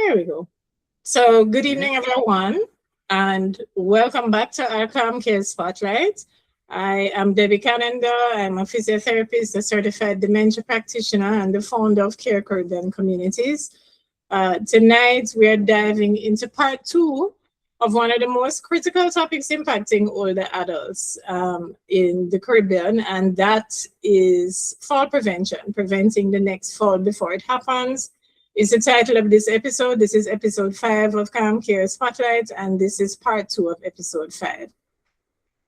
There we go. So good evening, everyone, and welcome back to our Calm Care Spotlight. I am Debbie Callender. I'm a physiotherapist, a certified dementia practitioner, and the founder of Caregivers and Communities. Tonight, we are diving into part two of one of the most critical topics impacting older adults in the Caribbean, and that is fall prevention, preventing the next fall before it happens. Is the title of this episode. This is episode 5 of Calm Care Spotlight, and this is part 2 of episode 5.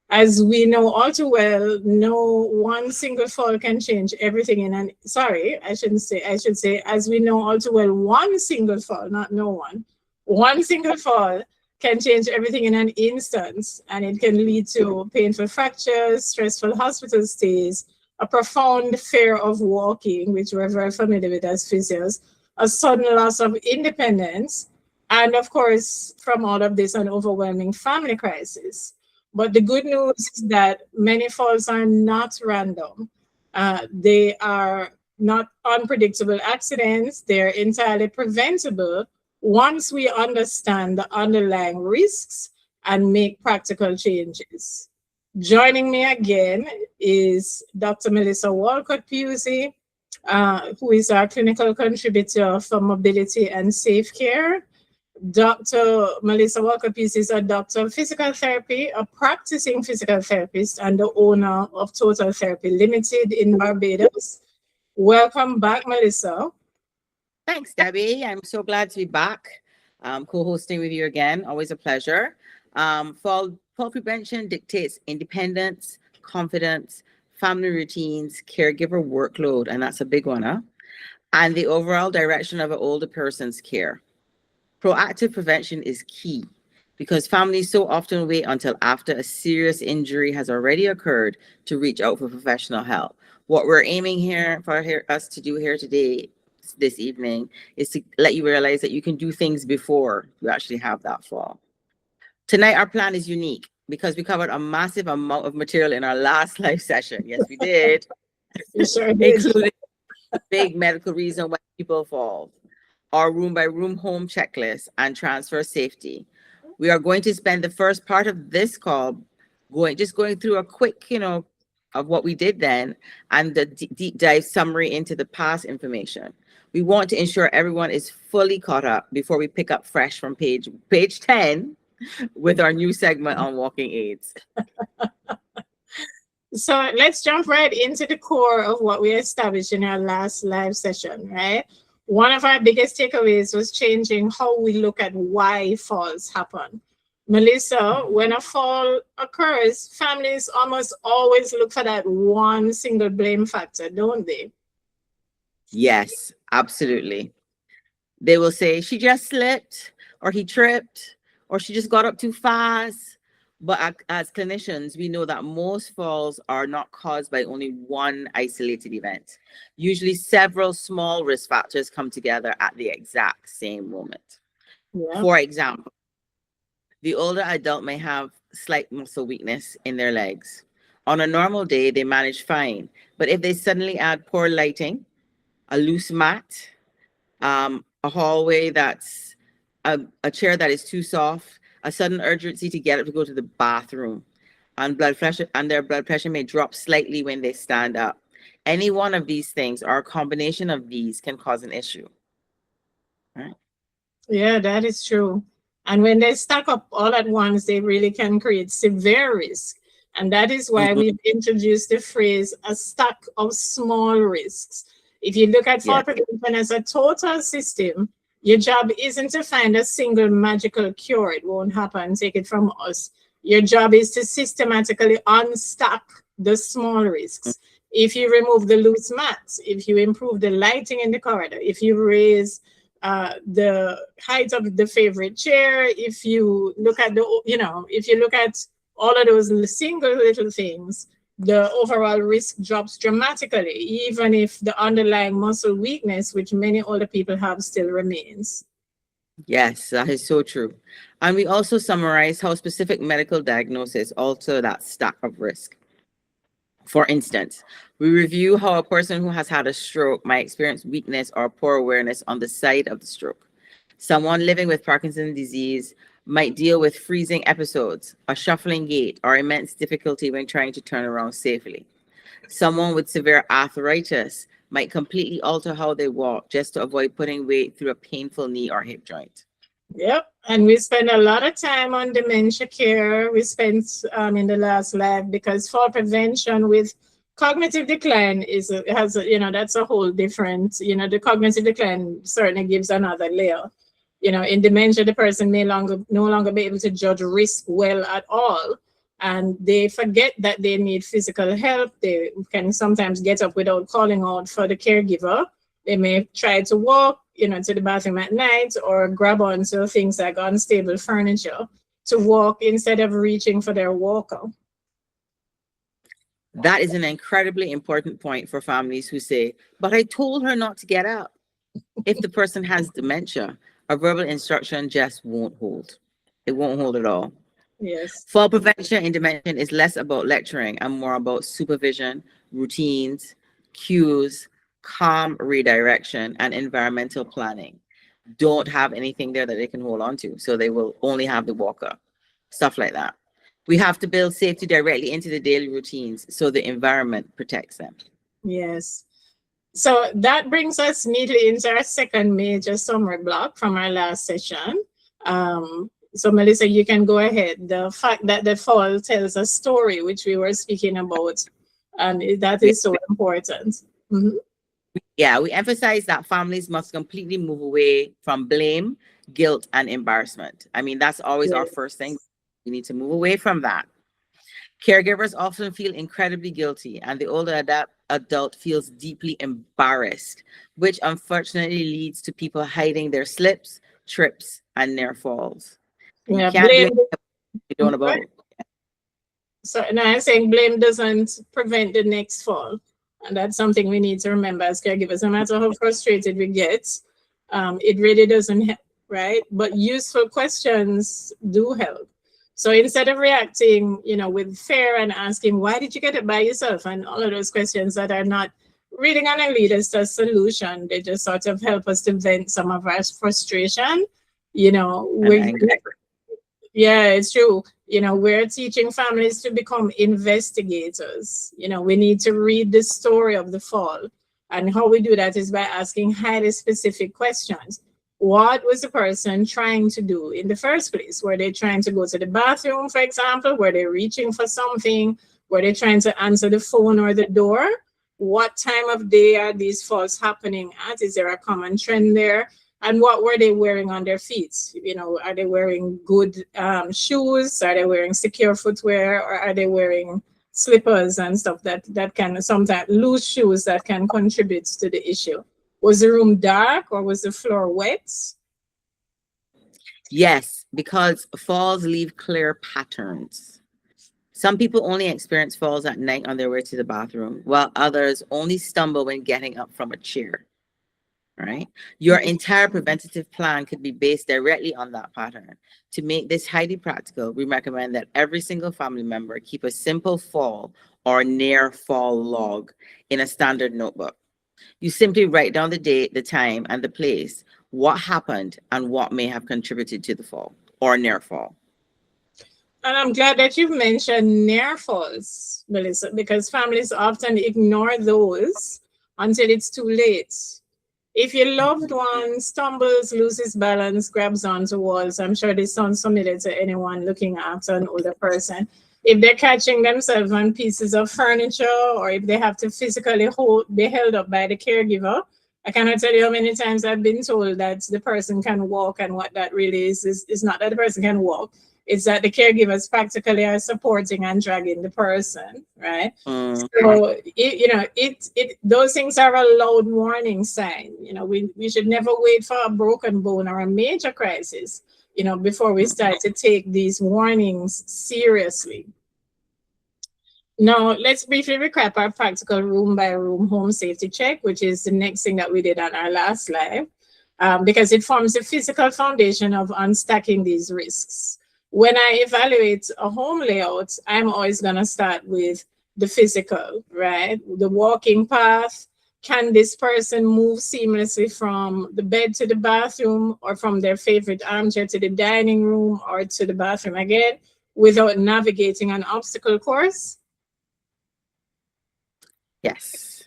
As we know all too well, no one single fall can change everything in an, I should say, as we know all too well, one single fall, not no one. One single fall can change everything in an instant, and it can lead to painful fractures, stressful hospital stays, a profound fear of walking, which we're very familiar with as physios, a sudden loss of independence, and of course, from all of this, an overwhelming family crisis. But the good news is that many falls are not random. They are not unpredictable accidents. They're entirely preventable once we understand the underlying risks and make practical changes. Joining me again is Dr. Melissa Walcott-Pusey, who is our clinical contributor for mobility and safe care. Dr. Melissa Walcott-Pusey is a doctor of physical therapy, a practicing physical therapist, and the owner of Total Therapy Limited in Barbados. Welcome back, Melissa. Thanks, Debbie. I'm so glad to be back, co-hosting with you again. Always a pleasure. Fall prevention dictates independence, confidence, family routines, caregiver workload, and that's a big one, and the overall direction of an older person's care. Proactive prevention is key because families so often wait until after a serious injury has already occurred to reach out for professional help. What we're aiming us to do here today, this evening, is to let you realize that you can do things before you actually have that fall. Tonight, our plan is unique because we covered a massive amount of material in our last live session. Yes, we did. You sure did. Including a big medical reason why people fall, our room-by-room home checklist, and transfer safety. We are going to spend the first part of this call going through a quick, of what we did then and the deep dive summary into the past information. We want to ensure everyone is fully caught up before we pick up fresh from page 10 with our new segment on walking aids. So let's jump right into the core of what we established in our last live session, right? One of our biggest takeaways was changing how we look at why falls happen. Melissa, when a fall occurs, families almost always look for that one single blame factor, don't they? Yes, absolutely. They will say, she just slipped, or he tripped, or she just got up too fast. But as clinicians, we know that most falls are not caused by only one isolated event. Usually several small risk factors come together at the exact same moment. Yeah. For example, the older adult may have slight muscle weakness in their legs. On a normal day, they manage fine. But if they suddenly add poor lighting, a loose mat, a hallway that's a chair that is too soft, a sudden urgency to get up to go to the bathroom, and their blood pressure may drop slightly when they stand up. Any one of these things or a combination of these can cause an issue. Right? Yeah, that is true. And when they stack up all at once, they really can create severe risk. And that is why we've introduced the phrase, a stack of small risks. If you look at fall prevention as a total system, your job isn't to find a single magical cure. It won't happen. Take it from us. Your job is to systematically unstack the small risks. If you remove the loose mats, if you improve the lighting in the corridor, if you raise the height of the favorite chair, if you look at if you look at all of those single little things, the overall risk drops dramatically, even if the underlying muscle weakness, which many older people have, still remains. Yes, that is so true. And we also summarize how specific medical diagnosis alter that stack of risk. For instance, we review how a person who has had a stroke might experience weakness or poor awareness on the side of the stroke. Someone living with Parkinson's disease might deal with freezing episodes, a shuffling gait, or immense difficulty when trying to turn around safely. Someone with severe arthritis might completely alter how they walk just to avoid putting weight through a painful knee or hip joint. Yep. And we spend a lot of time on dementia care. We spent in the last lab, because fall prevention with cognitive decline that's a whole different, the cognitive decline certainly gives another layer. In dementia, the person may no longer be able to judge risk well at all. And they forget that they need physical help. They can sometimes get up without calling out for the caregiver. They may try to walk, to the bathroom at night, or grab onto things like unstable furniture to walk instead of reaching for their walker. That is an incredibly important point for families who say, but I told her not to get up. If the person has dementia, a verbal instruction just won't hold. It won't hold at all. Yes. Fall prevention in dementia is less about lecturing and more about supervision, routines, cues, calm redirection, and environmental planning. Don't have anything there that they can hold on to, so they will only have the walker, stuff like that. We have to build safety directly into the daily routines so the environment protects them. Yes. So that brings us neatly into our second major summary block from our last session. So Melissa, you can go ahead. The fact that the fall tells a story, which we were speaking about, and that is so important. Mm-hmm. Yeah, we emphasize that families must completely move away from blame, guilt, and embarrassment. I mean, that's always our first thing. We need to move away from that. Caregivers often feel incredibly guilty, and the older adult feels deeply embarrassed, which unfortunately leads to people hiding their slips, trips, and near falls. You can't blame you don't about. So now I'm saying blame doesn't prevent the next fall. And that's something we need to remember as caregivers. No matter how frustrated we get, it really doesn't help, right? But useful questions do help. So instead of reacting, with fear and asking, why did you get it by yourself? And all of those questions that are not really going to lead us to a solution, they just sort of help us to vent some of our frustration. Yeah, it's true. We're teaching families to become investigators. We need to read the story of the fall. And how we do that is by asking highly specific questions. What was the person trying to do in the first place? Were they trying to go to the bathroom, for example? Were they reaching for something? Were they trying to answer the phone or the door? What time of day are these falls happening at? Is there a common trend there? And what were they wearing on their feet? Are they wearing good shoes? Are they wearing secure footwear? Or are they wearing slippers and stuff that can sometimes loose shoes that can contribute to the issue? Was the room dark or was the floor wet? Yes, because falls leave clear patterns. Some people only experience falls at night on their way to the bathroom, while others only stumble when getting up from a chair. Right? Your entire preventative plan could be based directly on that pattern. To make this highly practical, we recommend that every single family member keep a simple fall or near fall log in a standard notebook. You simply write down the date, the time, and the place, what happened, and what may have contributed to the fall or near fall. And I'm glad that you've mentioned near falls, Melissa, because families often ignore those until it's too late. If your loved one stumbles, loses balance, grabs onto walls, I'm sure this sounds familiar to anyone looking after an older person. If they're catching themselves on pieces of furniture, or if they have to physically be held up by the caregiver, I cannot tell you how many times I've been told that the person can walk, and what that really is not that the person can walk. It's that the caregivers practically are supporting and dragging the person, right? So, those things are a loud warning sign. We should never wait for a broken bone or a major crisis, before we start to take these warnings seriously. Now, let's briefly recap our practical room-by-room home safety check, which is the next thing that we did on our last live, because it forms the physical foundation of unstacking these risks. When I evaluate a home layout, I'm always going to start with the physical, right? The walking path, Can this person move seamlessly from the bed to the bathroom, or from their favorite armchair to the dining room, or to the bathroom again, without navigating an obstacle course? Yes.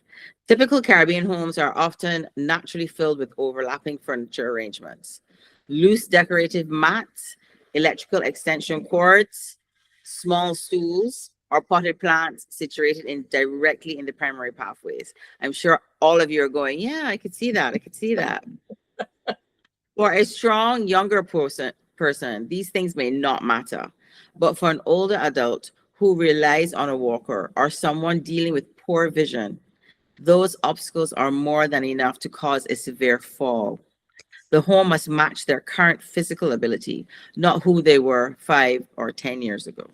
Typical Caribbean homes are often naturally filled with overlapping furniture arrangements, loose decorative mats, electrical extension cords, small stools, or potted plants situated directly in the primary pathways. I'm sure all of you are going, yeah, I could see that. I could see that. For a strong younger person, these things may not matter. But for an older adult who relies on a walker or someone dealing with poor vision, those obstacles are more than enough to cause a severe fall. The home must match their current physical ability, not who they were 5 or 10 years ago.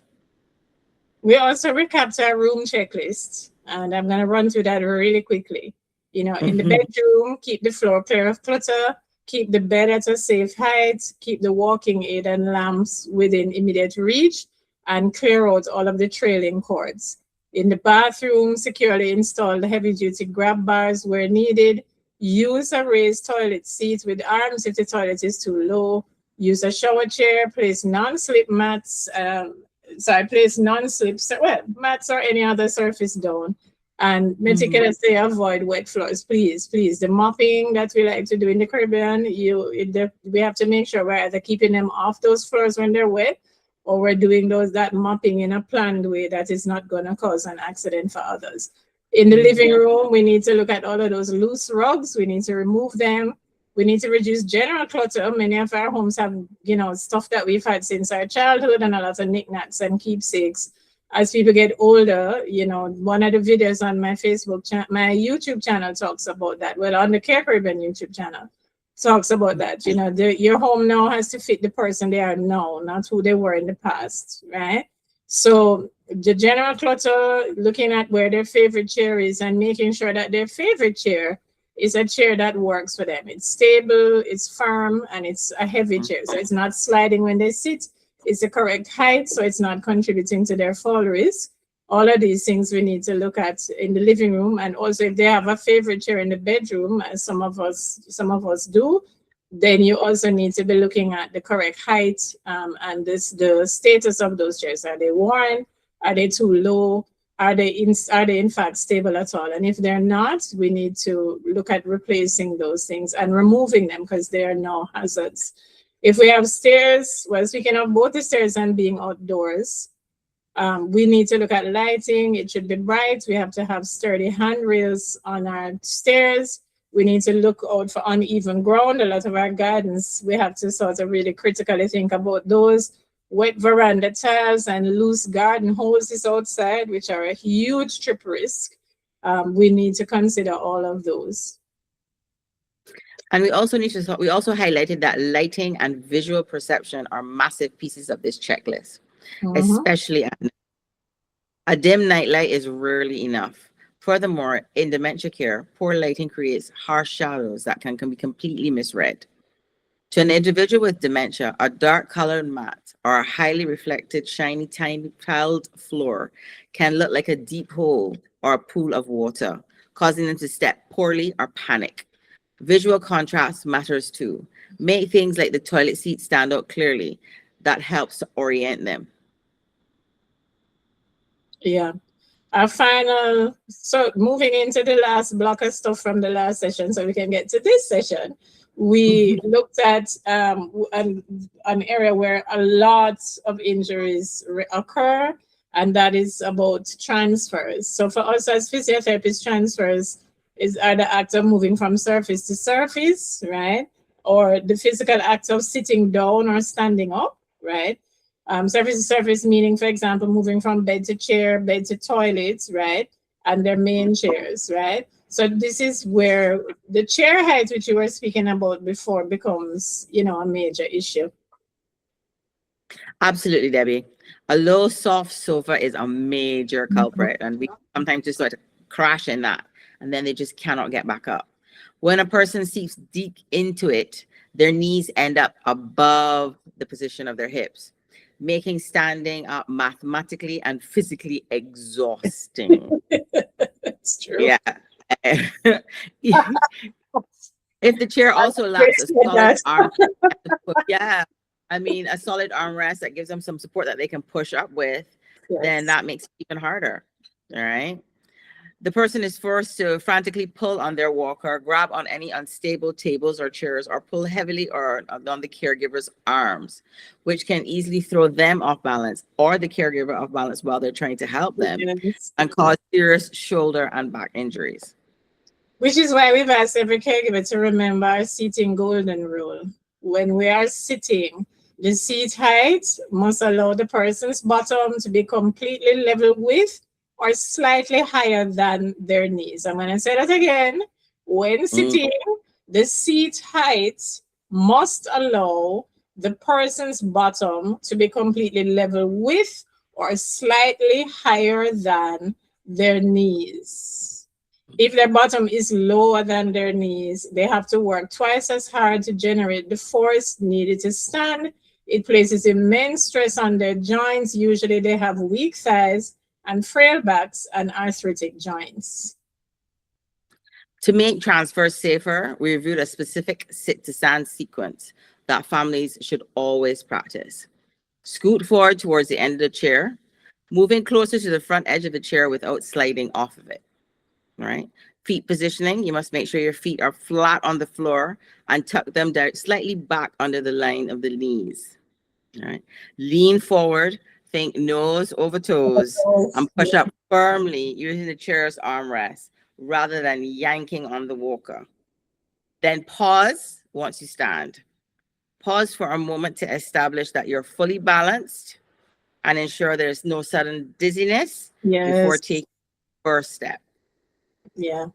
We also recapped our room checklist, and I'm going to run through that really quickly. You know, in the bedroom, keep the floor clear of clutter, keep the bed at a safe height, keep the walking aid and lamps within immediate reach, and clear out all of the trailing cords. In the bathroom, securely install the heavy-duty grab bars where needed. Use a raised toilet seat with arms if the toilet is too low. Use a shower chair. Place non-slip mats. So I place non-slips, well, mats or any other surface down. And meticulously avoid wet floors, please, please. The mopping that we like to do in the Caribbean, we have to make sure we're either keeping them off those floors when they're wet, or we're doing that mopping in a planned way that is not going to cause an accident for others. In the living room, we need to look at all of those loose rugs. We need to remove them. We need to reduce general clutter. Many of our homes have, stuff that we've had since our childhood, and a lot of knickknacks and keepsakes. As people get older, one of the videos on my my YouTube channel talks about that. Well, on the Caregiver YouTube channel talks about that. Your home now has to fit the person they are now, not who they were in the past, right? So the general clutter, looking at where their favorite chair is and making sure that their favorite chair is a chair that works for them. It's stable, it's firm, and it's a heavy chair. So it's not sliding when they sit. It's the correct height, so it's not contributing to their fall risk. All of these things we need to look at in the living room. And also, if they have a favorite chair in the bedroom, as some of us do, then you also need to be looking at the correct height and the status of those chairs. Are they worn? Are they too low? Are they in fact stable at all? And if they're not, we need to look at replacing those things and removing them because they are now hazards. If we have stairs, well, speaking of both the stairs and being outdoors, we need to look at lighting. It should be bright. We have to have sturdy handrails on our stairs. We need to look out for uneven ground. A lot of our gardens, we have to sort of really critically think about those. Wet veranda tiles and loose garden hoses outside, which are a huge trip risk. We need to consider all of those. And we also highlighted that lighting and visual perception are massive pieces of this checklist, especially at night. A dim nightlight is rarely enough. Furthermore, in dementia care, poor lighting creates harsh shadows that can be completely misread. To an individual with dementia, a dark colored mat or a highly reflected, shiny, tiny tiled floor can look like a deep hole or a pool of water, causing them to step poorly or panic. Visual contrast matters too. Make things like the toilet seat stand out clearly. That helps to orient them. Yeah. So moving into the last block of stuff from the last session so we can get to this session, we looked at an area where a lot of injuries occur, and that is about transfers. So for us as physiotherapists, transfers are the act of moving from surface to surface, right? Or the physical act of sitting down or standing up, right? Surface to surface meaning, for example, moving from bed to chair, bed to toilets, right? And their main chairs, right? So this is where the chair height, which you were speaking about before, becomes, a major issue. Absolutely, Debbie. A low, soft sofa is a major culprit, and we sometimes just sort of crash in that, and then they just cannot get back up. When a person seeps deep into it, their knees end up above the position of their hips, making standing up mathematically and physically exhausting. It's true. Yeah. If the chair also lacks a Appreciate solid that. arm, yeah, I mean, a solid armrest that gives them some support that they can push up with, then Yes. that makes it even harder. All right. The person is forced to frantically pull on their walker, grab on any unstable tables or chairs, or pull heavily or on the caregiver's arms, which can easily throw them off balance or the caregiver off balance while they're trying to help them Yes. and cause serious shoulder and back injuries. Which is why we've asked every caregiver to remember our seating golden rule. When we are sitting, the seat height must allow the person's bottom to be completely level with or slightly higher than their knees. I'm going to say that again. When sitting, the seat height must allow the person's bottom to be completely level with or slightly higher than their knees. If their bottom is lower than their knees, they have to work twice as hard to generate the force needed to stand. It places immense stress on their joints. Usually they have weak thighs and frail backs and arthritic joints. To make transfers safer, we reviewed a specific sit to stand sequence that families should always practice. Scoot forward towards the end of the chair, moving closer to the front edge of the chair without sliding off of it. All right. Feet positioning, you must make sure your feet are flat on the floor and tuck them down slightly back under the line of the knees. All right. Lean forward, think nose over toes, and push up firmly using the chair's armrest rather than yanking on the walker. Then pause once you stand. Pause for a moment to establish that you're fully balanced and ensure there's no sudden dizziness before taking the first step. Yeah.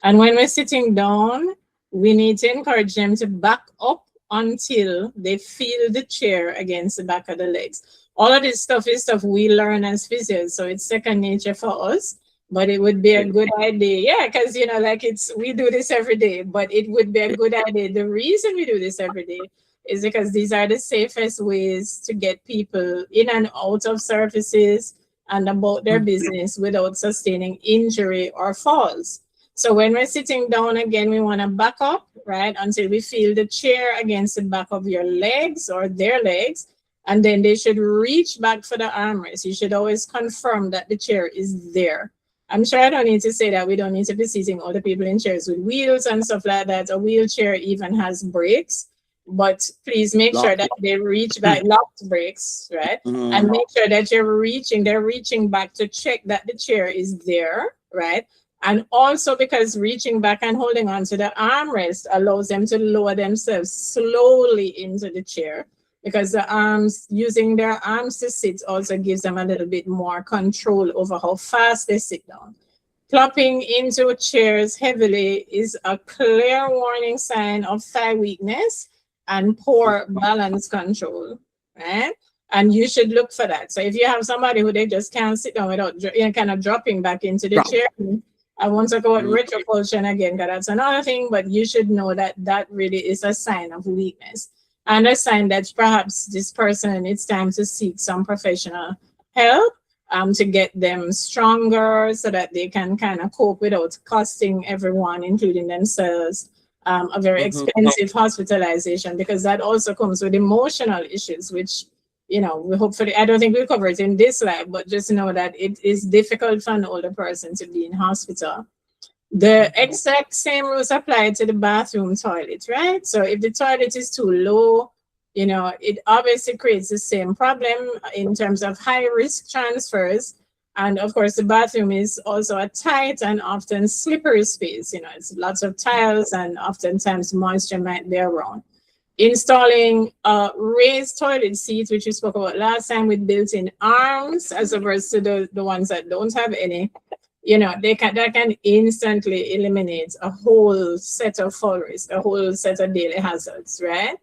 And when we're sitting down, we need to encourage them to back up until they feel the chair against the back of the legs. All of this stuff is stuff we learn as physios, so it's second nature for us. But it would be a good idea, yeah, because like we do this every day, but it would be a good idea. The reason we do this every day is because these are the safest ways to get people in and out of surfaces and about their business without sustaining injury or falls. So when we're sitting down again, we want to back up, right, until we feel the chair against the back of your legs or their legs. And then they should reach back for the armrest. You should always confirm that the chair is there. I'm sure I don't need to say that we don't need to be seating other people in chairs with wheels and stuff like that. A wheelchair even has brakes. But please make sure that they reach back, locked brakes, right? And make sure that they're reaching back to check that the chair is there, right? And also because reaching back and holding on to the armrest allows them to lower themselves slowly into the chair, because the arms, using their arms to sit also gives them a little bit more control over how fast they sit down. Plopping into chairs heavily is a clear warning sign of thigh weakness and poor balance control, right? And you should look for that. So if you have somebody who they just can't sit down without kind of dropping back into the chair, I won't talk about retropulsion again, because that's another thing, but you should know that that really is a sign of weakness and a sign that perhaps this person, it's time to seek some professional help to get them stronger so that they can kind of cope without costing everyone, including themselves, a very expensive hospitalization, because that also comes with emotional issues, which, we hopefully, I don't think we'll cover it in this live, but just know that it is difficult for an older person to be in hospital. The exact same rules apply to the bathroom toilet, right? So if the toilet is too low, it obviously creates the same problem in terms of high risk transfers. And of course, the bathroom is also a tight and often slippery space. It's lots of tiles and oftentimes moisture might be around. Installing a raised toilet seat, which we spoke about last time, with built-in arms, as opposed to the ones that don't have any, that can instantly eliminate a whole set of fall risk, a whole set of daily hazards, right?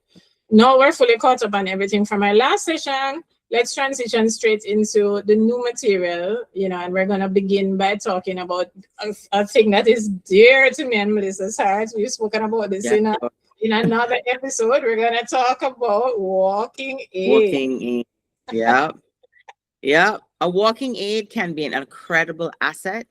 Now we're fully caught up on everything from our last session. Let's transition straight into the new material, and we're going to begin by talking about a thing that is dear to me and Melissa's heart. We've spoken about this in another episode. We're going to talk about walking aid. Walking aid. Yeah. A walking aid can be an incredible asset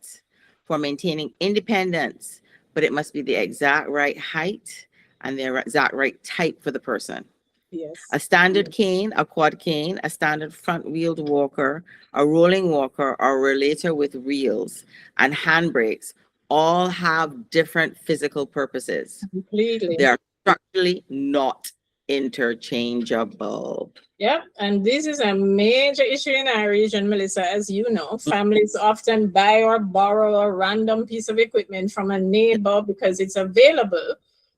for maintaining independence, but it must be the exact right height and the exact right type for the person. Yes. A standard cane, a quad cane, a standard front-wheeled walker, a rolling walker, or a rollator with wheels and handbrakes all have different physical purposes. Completely. They are structurally not interchangeable. Yep, and this is a major issue in our region, Melissa. As you know, families often buy or borrow a random piece of equipment from a neighbor because it's available,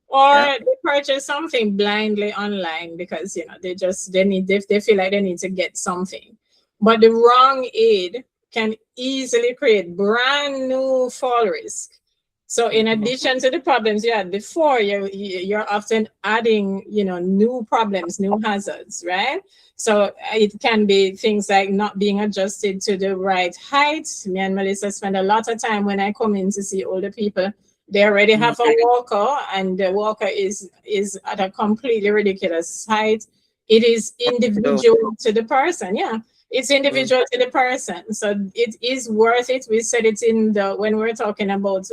or they purchase something blindly online because they feel like they need to get something. But the wrong aid can easily create brand new fall risk. So in addition to the problems you had before, you're often adding, new problems, new hazards, right? So it can be things like not being adjusted to the right height. Me and Melissa spend a lot of time when I come in to see older people. They already have a walker, and the walker is at a completely ridiculous height. It is individual to the person, yeah. It's individual to the person. So it is worth it. We said it when we're talking about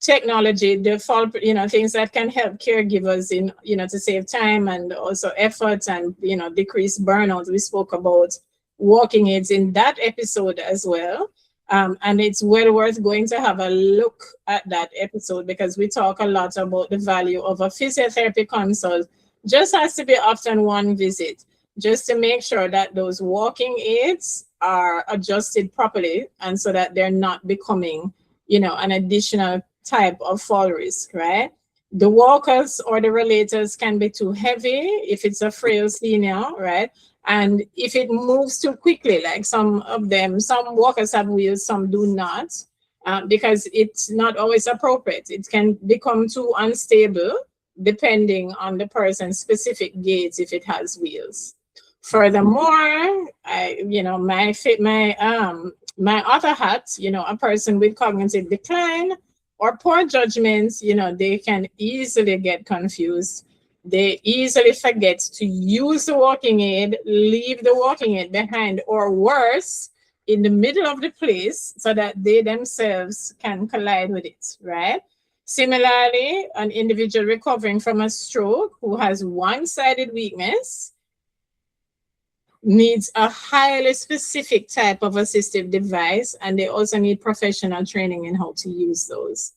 technology, things that can help caregivers to save time and also effort and, decrease burnout. We spoke about walking aids in that episode as well. And it's well worth going to have a look at that episode because we talk a lot about the value of a physiotherapy consult. Just has to be often one visit, just to make sure that those walking aids are adjusted properly and so that they're not becoming, an additional type of fall risk, right? The walkers or the rollators can be too heavy if it's a frail senior, right? And if it moves too quickly, like some walkers have wheels, some do not, because it's not always appropriate. It can become too unstable depending on the person's specific gait if it has wheels. Furthermore, my other hat, a person with cognitive decline or poor judgments, they can easily get confused. They easily forget to use the walking aid, leave the walking aid behind, or worse, in the middle of the place so that they themselves can collide with it, right? Similarly, an individual recovering from a stroke who has one-sided weakness needs a highly specific type of assistive device, and they also need professional training in how to use those.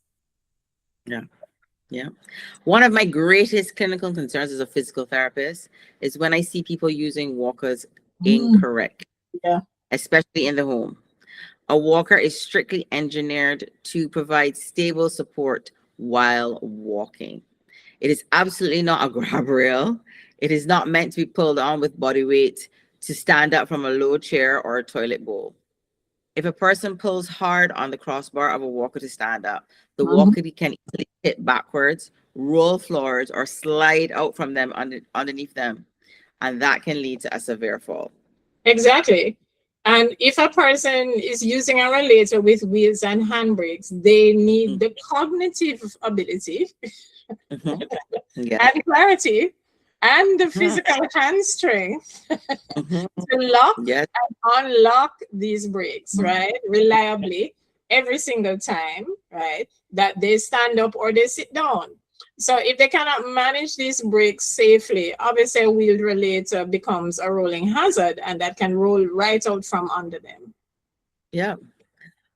Yeah. One of my greatest clinical concerns as a physical therapist is when I see people using walkers incorrect, especially in the home. A walker is strictly engineered to provide stable support while walking. It is absolutely not a grab rail. It is not meant to be pulled on with body weight to stand up from a low chair or a toilet bowl. If a person pulls hard on the crossbar of a walker to stand up, the walker can easily tip backwards, roll floors, or slide out from them underneath them. And that can lead to a severe fall. Exactly. And if a person is using a rollator with wheels and handbrakes, they need the cognitive ability and clarity and the physical hand strength to lock and unlock these brakes, right? Reliably every single time, right? That they stand up or they sit down. So if they cannot manage these brakes safely, obviously a wheeled rollator becomes a rolling hazard and that can roll right out from under them. Yeah.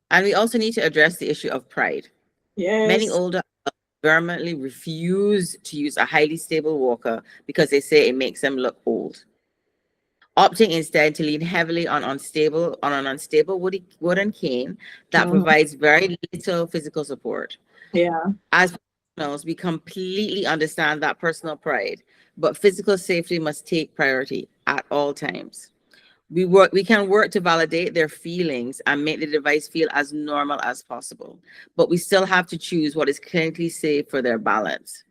And we also need to address the issue of pride. Yes. Many older vehemently refuse to use a highly stable walker because they say it makes them look old. Opting instead to lean heavily on an unstable wooden cane that provides very little physical support. Yeah. As professionals, we completely understand that personal pride, but physical safety must take priority at all times. We can work to validate their feelings and make the device feel as normal as possible, but we still have to choose what is clinically safe for their balance.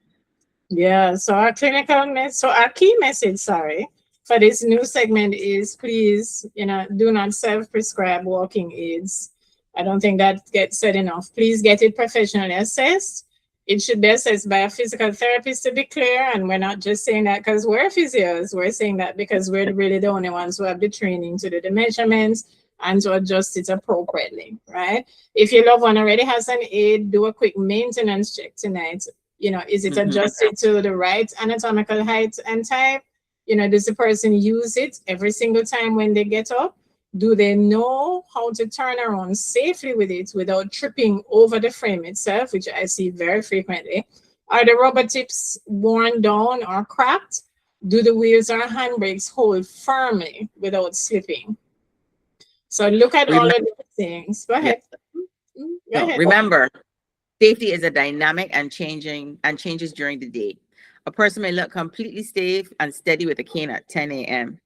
Yeah, so our key message, for this new segment is please, do not self-prescribe walking aids. I don't think that gets said enough. Please get it professionally assessed. It should be assessed by a physical therapist, to be clear. And we're not just saying that because we're physios. We're saying that because we're really the only ones who have the training to do the measurements and to adjust it appropriately, right? If your loved one already has an aid, do a quick maintenance check tonight. You know, is it adjusted to the right anatomical height and type? You know, does the person use it every single time when they get up? Do they know how to turn around safely with it without tripping over the frame itself, which I see very frequently? Are the rubber tips worn down or cracked? Do the wheels or handbrakes hold firmly without slipping? So look at all of these things. Go ahead. Go ahead. Remember, safety is a dynamic and changes during the day. A person may look completely safe and steady with a cane at 10 a.m.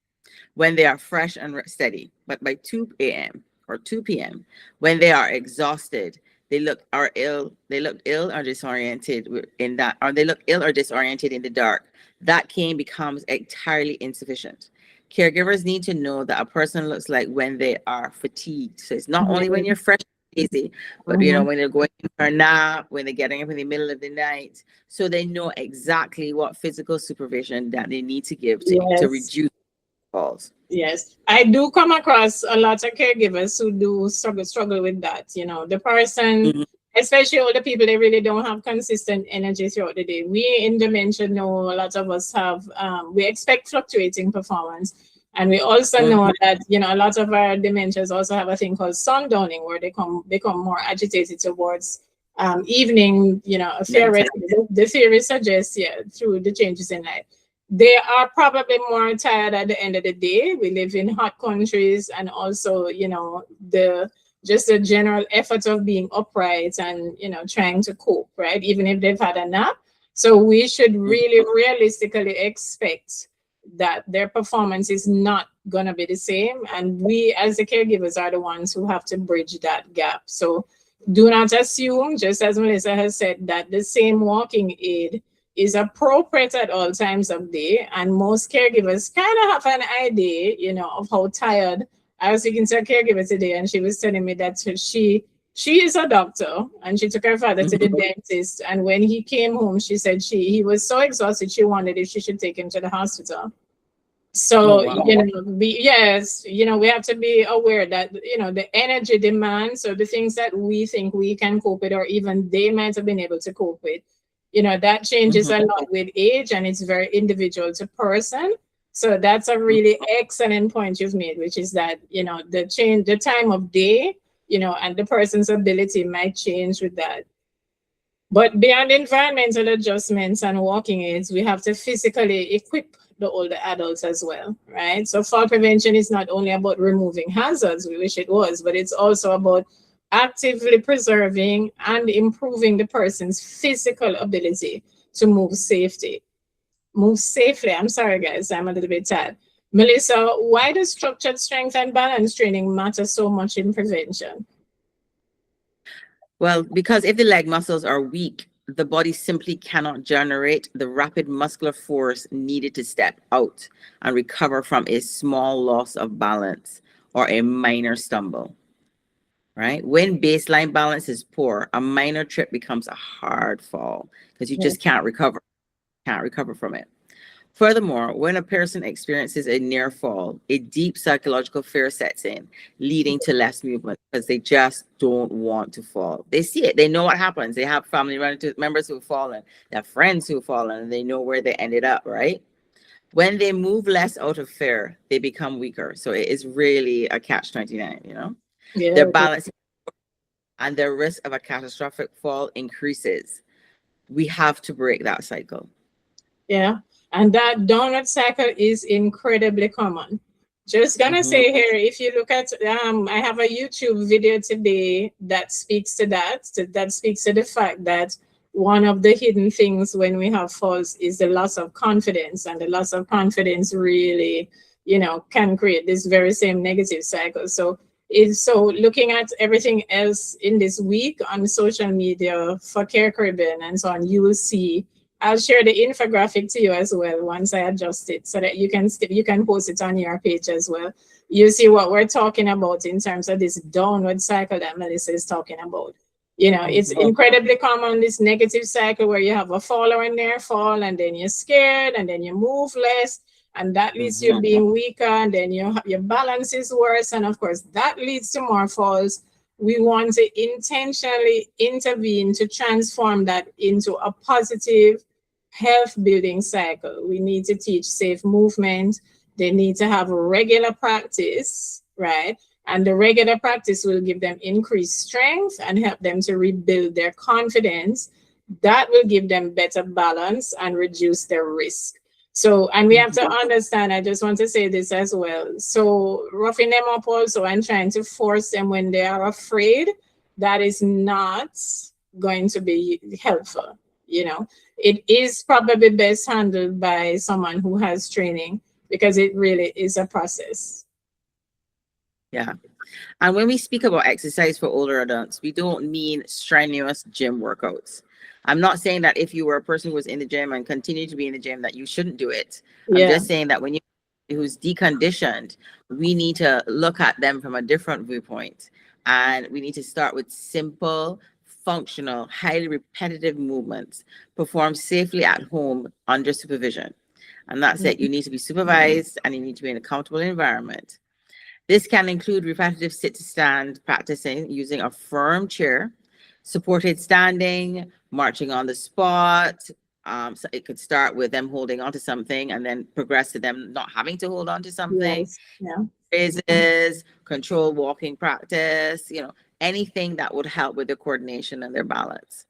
when they are fresh and steady, but by 2 a.m. or 2 p.m. when they are exhausted, they look ill or disoriented in that, or they look ill or disoriented in the dark. That cane becomes entirely insufficient. Caregivers need to know that a person looks like when they are fatigued. So it's not only when you're fresh and easy, but you know, when they're going for a nap, when they're getting up in the middle of the night, so they know exactly what physical supervision that they need to give to reduce falls. Yes, I do come across a lot of caregivers who do struggle with that. You know, the person, especially older people, they really don't have consistent energy throughout the day. We in dementia know a lot of us have, we expect fluctuating performance. And we also know that, you know, a lot of our dementias also have a thing called sundowning, where they become more agitated towards evening, you know, the theory suggests, through the changes in life. They are probably more tired at the end of the day. We live in hot countries, and also, you know, the general effort of being upright and, you know, trying to cope, right? Even if they've had a nap. So we should really realistically expect that their performance is not going to be the same. And we as the caregivers are the ones who have to bridge that gap. So do not assume, just as Melissa has said, that the same walking aid is appropriate at all times of day. And most caregivers kind of have an idea, you know, of how tired. I was speaking to a caregiver today, and she was telling me that she is a doctor, and she took her father to the dentist. And when he came home, she said he was so exhausted, she wondered if she should take him to the hospital. So, you know, we have to be aware that, you know, the energy demands, or the things that we think we can cope with, or even they might have been able to cope with, you know, that changes a lot with age, and it's very individual to person. So that's a really excellent point you've made, which is that, you know, the time of day, you know, and the person's ability might change with that. But beyond environmental adjustments and walking aids, we have to physically equip the older adults as well, right? So fall prevention is not only about removing hazards, we wish it was, but it's also about actively preserving and improving the person's physical ability to move safely. I'm sorry, guys, I'm a little bit tired. Melissa, why does structured strength and balance training matter so much in prevention? Well, because if the leg muscles are weak, the body simply cannot generate the rapid muscular force needed to step out and recover from a small loss of balance or a minor stumble. Right? When baseline balance is poor, a minor trip becomes a hard fall because you just can't recover from it. Furthermore, when a person experiences a near fall, a deep psychological fear sets in, leading to less movement because they just don't want to fall. They see it. They know what happens. They have family members who have fallen. They have friends who have fallen, and they know where they ended up, right? When they move less out of fear, they become weaker. So it is really a catch-29, you know? Their balance and their risk of a catastrophic fall increases. We have to break that cycle. Yeah. And that downward cycle is incredibly common. Just gonna say here, if you look at, I have a YouTube video today that speaks to that speaks to the fact that one of the hidden things when we have falls is the loss of confidence, and the loss of confidence really, you know, can create this very same negative cycle. So looking at everything else in this week on social media for Care Caribbean and so on, you will see. I'll share the infographic to you as well once I adjust it, so that you can post it on your page as well. You see what we're talking about in terms of this downward cycle that Melissa is talking about. You know, it's incredibly common, this negative cycle where you have a fall or a near fall, and then you're scared, and then you move less, And that leads to you being weaker, and then your balance is worse. And of course, that leads to more falls. We want to intentionally intervene to transform that into a positive health building cycle. We need to teach safe movement. They need to have regular practice, right? And the regular practice will give them increased strength and help them to rebuild their confidence. That will give them better balance and reduce their risk. So, and we have to understand, I just want to say this as well. So roughing them up also and trying to force them when they are afraid, that is not going to be helpful. It is probably best handled by someone who has training, because it really is a process. Yeah. And when we speak about exercise for older adults, we don't mean strenuous gym workouts. I'm not saying that if you were a person who was in the gym and continue to be in the gym that you shouldn't do it. I'm just saying that when who's deconditioned, we need to look at them from a different viewpoint. And we need to start with simple, functional, highly repetitive movements performed safely at home under supervision. And that's it. You need to be supervised and you need to be in a comfortable environment. This can include repetitive sit to stand practicing using a firm chair, supported standing, marching on the spot. So it could start with them holding onto something and then progress to them not having to hold on to something. Raises, control walking practice, anything that would help with their coordination and their balance.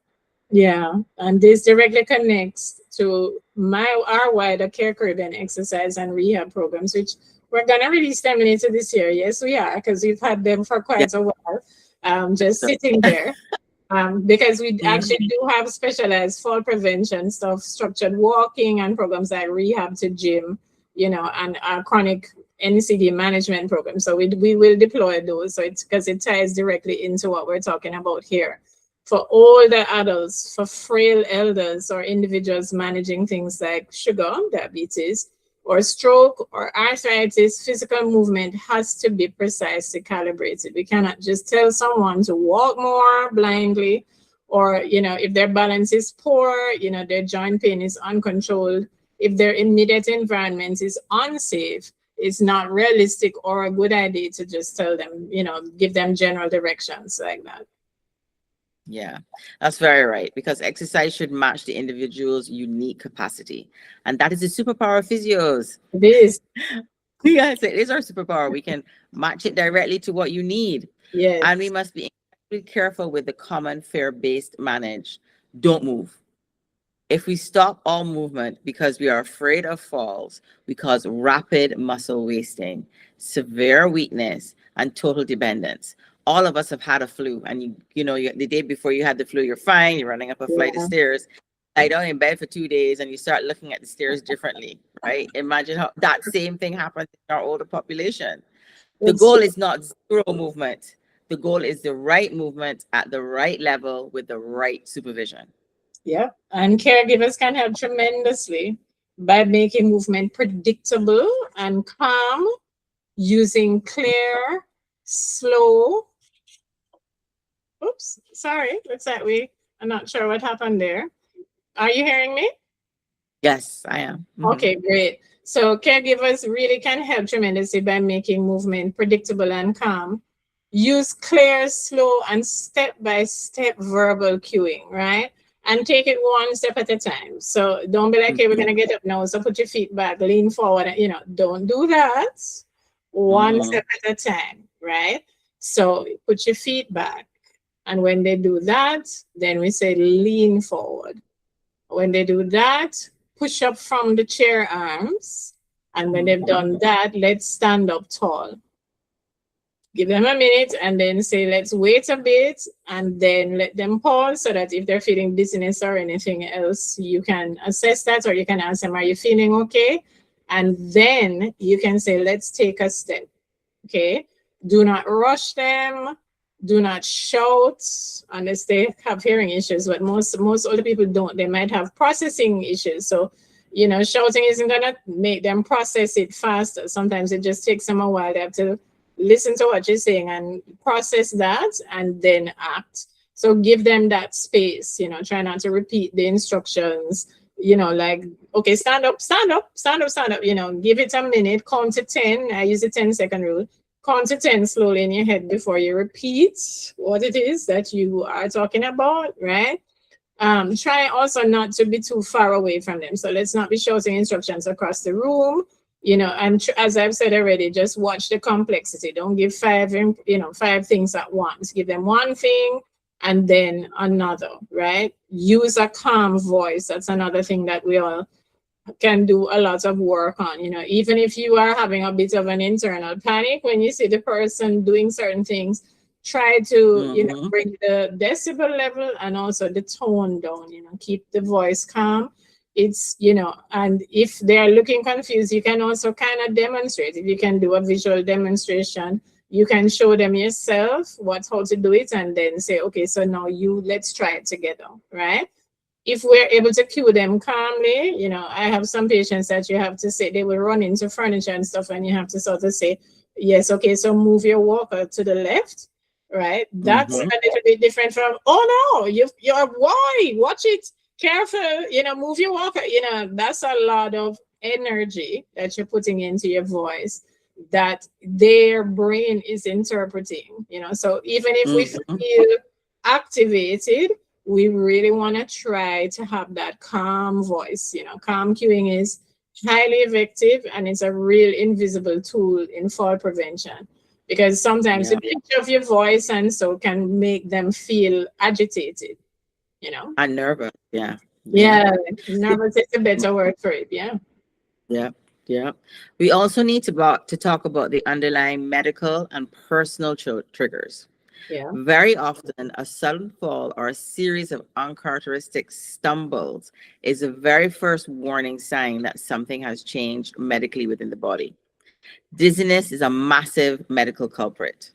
Yeah, and this directly connects to our wider care Caribbean exercise and rehab programs, which we're gonna release them later this year. Yes, we are, because we've had them for quite a while, just sitting there. Because we actually do have specialized fall prevention stuff, structured walking and programs like rehab to gym, and our chronic NCD management program. So we will deploy those. So it's because it ties directly into what we're talking about here. For older adults, for frail elders or individuals managing things like sugar, diabetes, or stroke or arthritis, physical movement has to be precisely calibrated. We cannot just tell someone to walk more blindly, or, if their balance is poor, their joint pain is uncontrolled, if their immediate environment is unsafe, it's not realistic or a good idea to just tell them, give them general directions like that. Yeah, that's very right, because exercise should match the individual's unique capacity. And that is the superpower of physios. It is. Yes, it is our superpower. We can match it directly to what you need. Yes. And we must be careful with the common fear-based manage. Don't move. If we stop all movement because we are afraid of falls, we cause rapid muscle wasting, severe weakness, and total dependence. All of us have had a flu, and the day before you had the flu, you're fine, you're running up a flight of stairs, lie down in bed for 2 days, and you start looking at the stairs differently, right? Imagine how that same thing happens in our older population. The goal is not zero movement. The goal is the right movement at the right level with the right supervision. Yeah, and caregivers can help tremendously by making movement predictable and calm, using clear, slow. Oops, sorry, looks like I'm not sure what happened there. Are you hearing me? Yes, I am. Okay, great. So caregivers really can help tremendously by making movement predictable and calm. Use clear, slow, and step-by-step verbal cueing, right? And take it one step at a time. So don't be like, okay, we're going to get up now. So put your feet back, lean forward. Don't do that. One step at a time, right? So put your feet back. And when they do that, then we say lean forward. When they do that, push up from the chair arms. And when they've done that, let's stand up tall. Give them a minute and then say, let's wait a bit, and then let them pause so that if they're feeling dizziness or anything else, you can assess that, or you can ask them, are you feeling okay? And then you can say, let's take a step, okay? Do not rush them. Do not shout unless they have hearing issues, but most older people don't. They might have processing issues. So, shouting isn't gonna make them process it faster. Sometimes it just takes them a while. They have to listen to what you're saying and process that and then act. So give them that space, try not to repeat the instructions, like, okay, stand up, stand up, stand up, stand up, give it a minute, count to 10. I use the 10-second rule. Count to 10 slowly in your head before you repeat what it is that you are talking about, right? Try also not to be too far away from them. So let's not be shouting instructions across the room, and as I've said already, just watch the complexity. Don't give five things at once. Give them one thing and then another, right? Use a calm voice. That's another thing that we all can do a lot of work on. Even if you are having a bit of an internal panic when you see the person doing certain things, try to bring the decibel level and also the tone down. Keep the voice calm. It's and if they are looking confused, you can also kind of demonstrate. If you can do a visual demonstration, you can show them yourself how to do it, and then say, okay, so now let's try it together, right? If we're able to cue them calmly, I have some patients that you have to say, they will run into furniture and stuff, and you have to sort of say, yes, okay, so move your walker to the left, right? That's a little bit different from, oh no, you're why? Watch it, careful, move your walker. That's a lot of energy that you're putting into your voice that their brain is interpreting, so even if we feel activated, we really want to try to have that calm voice. Calm cueing is highly effective, and it's a real invisible tool in fall prevention, because sometimes the pitch of your voice and so can make them feel agitated, And nervous. Yeah. Nervous is a better word for it. Yeah. We also need to talk about the underlying medical and personal triggers. Very often, a sudden fall or a series of uncharacteristic stumbles is the very first warning sign that something has changed medically within the body. Dizziness is a massive medical culprit.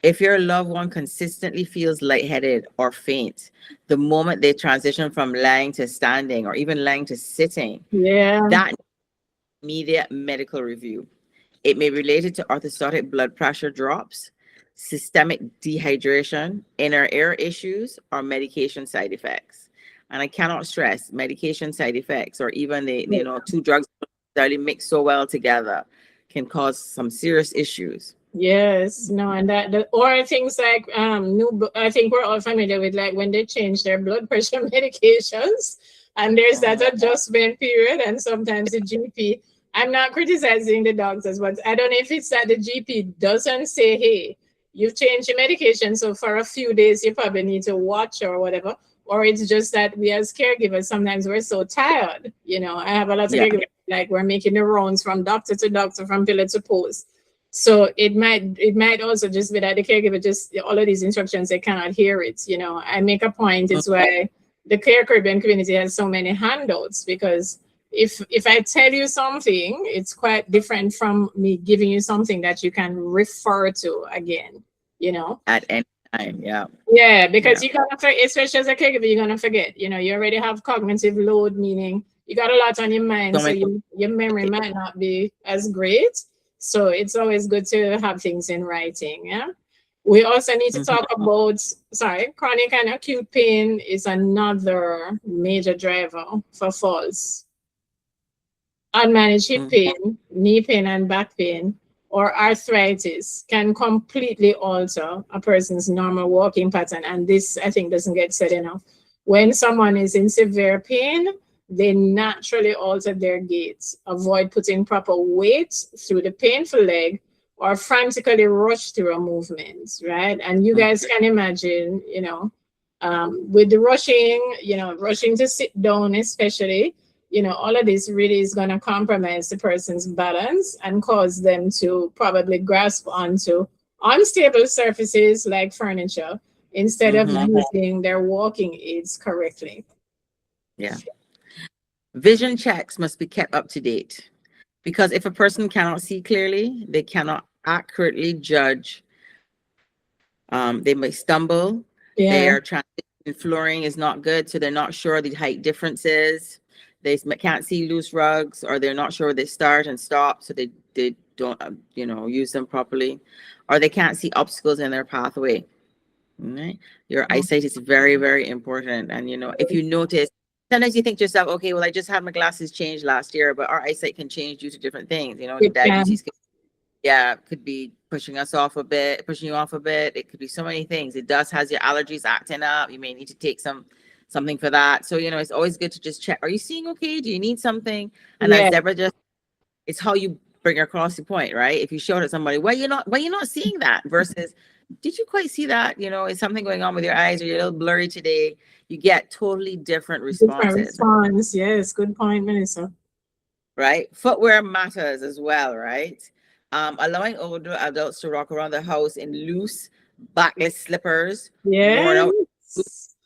If your loved one consistently feels lightheaded or faint, the moment they transition from lying to standing or even lying to sitting, that immediate medical review. It may be related to orthostatic blood pressure drops, systemic dehydration, inner ear issues, or medication side effects. And I cannot stress medication side effects, or even two drugs that mix so well together can cause some serious issues. Yes, no, and or things like I think we're all familiar with, like when they change their blood pressure medications, and there's that adjustment period, and sometimes the GP. I'm not criticizing the doctors, but I don't know if it's that the GP doesn't say, hey, you've changed your medication, so for a few days you probably need to watch or whatever. Or it's just that we as caregivers, sometimes we're so tired. I have a lot of caregivers, like we're making the rounds from doctor to doctor, from pillar to post. So it might also just be that the caregiver just, all of these instructions, they cannot hear it. I make a point, it's why the Care Caribbean community has so many handouts, because if I tell you something, it's quite different from me giving you something that you can refer to again, At any time, because you're gonna forget, especially as a caregiver, you're gonna forget. You already have cognitive load, meaning you got a lot on your mind, so your memory might not be as great. So it's always good to have things in writing. We also need to talk about, chronic and acute pain is another major driver for falls. Unmanaged hip pain, knee pain and back pain, or arthritis can completely alter a person's normal walking pattern. And this, I think, doesn't get said enough. When someone is in severe pain, they naturally alter their gait, avoid putting proper weight through the painful leg, or frantically rush through a movement, right? And you guys can imagine, with the rushing to sit down especially, all of this really is going to compromise the person's balance and cause them to probably grasp onto unstable surfaces like furniture instead of using their walking aids correctly. Vision checks must be kept up to date, because if a person cannot see clearly, they cannot accurately judge. They may stumble. Their transition flooring is not good, so they're not sure the height differences. They can't see loose rugs, or they're not sure where they start and stop, so they don't use them properly, or they can't see obstacles in their pathway. Right? Your eyesight is very, very important. And if you notice sometimes you think to yourself, okay, well, I just had my glasses changed last year, but our eyesight can change due to different things. You know, It can. diabetes could be pushing us off a bit, pushing you off a bit. It could be so many things. It does has your allergies acting up. You may need to take something for that. So, you know, it's always good to just check. Are you seeing okay? Do you need something? And as Deborah just, it's how you bring across the point, right? If you show it to somebody, why you not seeing that versus, did you quite see that? You know, is something going on with your eyes, or you're a little blurry today? You get totally different responses. Different response, yes. Good point, Melissa. Right? Footwear matters as well, right? Allowing older adults to walk around the house in loose, backless slippers, worn out,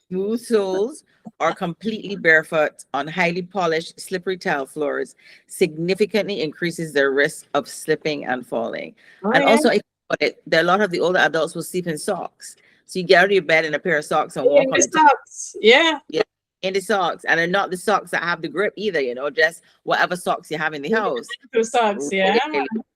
smooth soles, or completely barefoot on highly polished, slippery tile floors significantly increases their risk of slipping and falling. Also, a lot of the older adults will sleep in socks. So you get out of your bed in a pair of socks and walk on the socks. Yeah, in the socks, and they're not the socks that have the grip either. You know, just whatever socks you have in the house. The socks, yeah,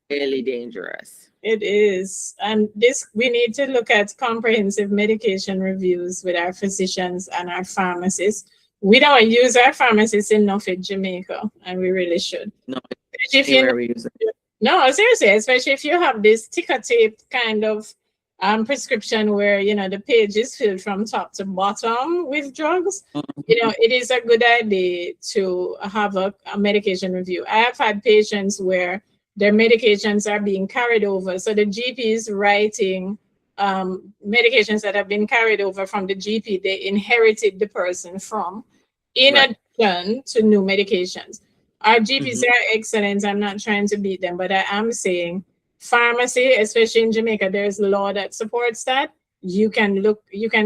really dangerous. It is, and we need to look at comprehensive medication reviews with our physicians and our pharmacists. We don't use our pharmacists enough in Jamaica, and we really should. No, no, seriously, especially if you have this ticker tape kind of prescription where, you know, the page is filled from top to bottom with drugs. You know, it is a good idea to have a medication review. I have had patients where their medications are being carried over. So the GP is writing medications that have been carried over from the GP they inherited the person from, in addition to new medications. Our GPs are excellent. I'm not trying to beat them, but I am saying pharmacy, especially in Jamaica, there's a law that supports that. You can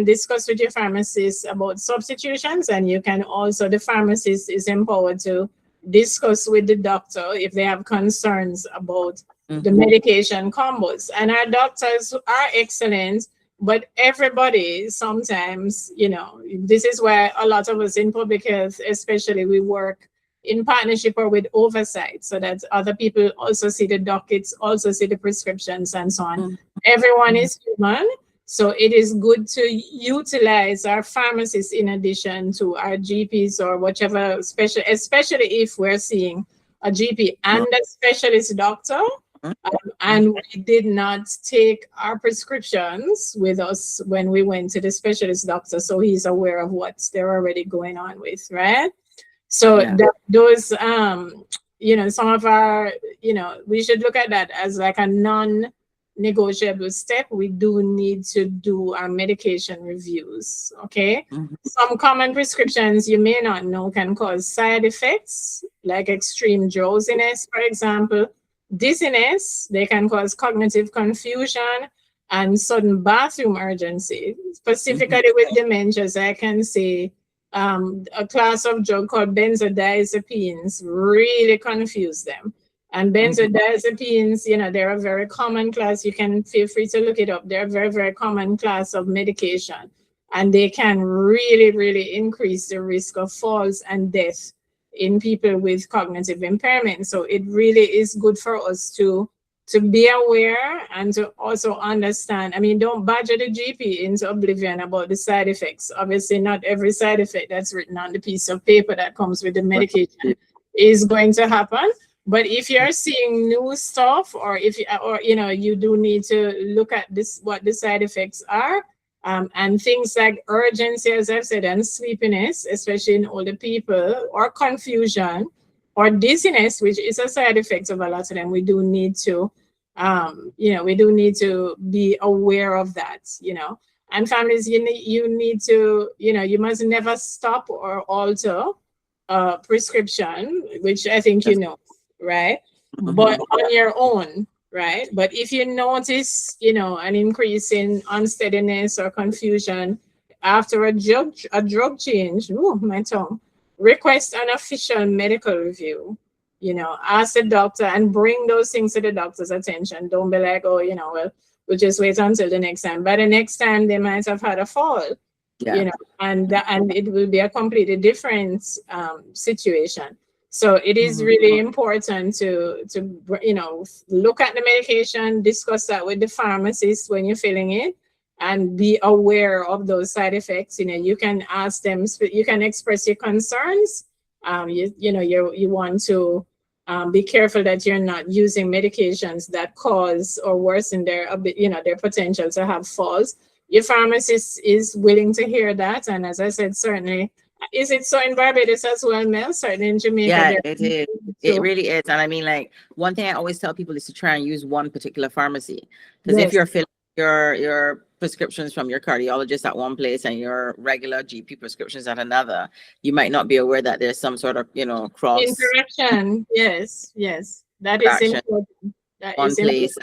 discuss with your pharmacist about substitutions, and you can also, the pharmacist is empowered to discuss with the doctor if they have concerns about the medication combos. And our doctors are excellent, but everybody sometimes, you know, this is where a lot of us in public health, especially, we work in partnership or with oversight, so that other people also see the dockets, also see the prescriptions, and so on. Everyone is human, so it is good to utilize our pharmacists in addition to our GPs or whichever especially if we're seeing a GP and a specialist doctor, and we did not take our prescriptions with us when we went to the specialist doctor, so he's aware of what they're already going on with, right? So those, you know, some of our, you know, we should look at that as like a non-negotiable step. We do need to do our medication reviews, okay? Some common prescriptions you may not know can cause side effects, like extreme drowsiness, for example, dizziness. They can cause cognitive confusion and sudden bathroom urgency. Specifically with dementias, I can say, a class of drug called benzodiazepines really confuse them. And benzodiazepines, you know, they're a very common class. You can feel free to look it up. They're a very, very common class of medication. And they can really, really increase the risk of falls and death in people with cognitive impairment. So it really is good for us to be aware and to also understand. I mean, don't badger the GP into oblivion about the side effects. Obviously, not every side effect that's written on the piece of paper that comes with the medication is going to happen. But if you're seeing new stuff, or you know, you do need to look at this, what the side effects are, and things like urgency, as I've said, and sleepiness, especially in older people, or confusion, or dizziness, which is a side effect of a lot of them. We do need to, you know, we do need to be aware of that, you know. And families, you need to, you know, you must never stop or alter prescription, which I think you know, right? But on your own, right? But if you notice, you know, an increase in unsteadiness or confusion after a drug change, my tongue, request an official medical review. You know, ask the doctor and bring those things to the doctor's attention. Don't be like, oh, you know, well, we'll just wait until the next time. By the next time, they might have had a fall, you know, and it will be a completely different situation. So it is really important to, you know, look at the medication, discuss that with the pharmacist when you're filling it, and be aware of those side effects. You can ask them, you can express your concerns. You want to be careful that you're not using medications that cause or worsen their potential to have falls. Your pharmacist is willing to hear that. And as I said, certainly, is it so in Barbados as well, Mel? Certainly in Jamaica. Yeah, it is. It really is. And I mean, like, one thing I always tell people is to try and use one particular pharmacy. Because if you're filling your prescriptions from your cardiologist at one place and your regular GP prescriptions at another, you might not be aware that there's some sort of, cross interaction. Yes. That is important. One place.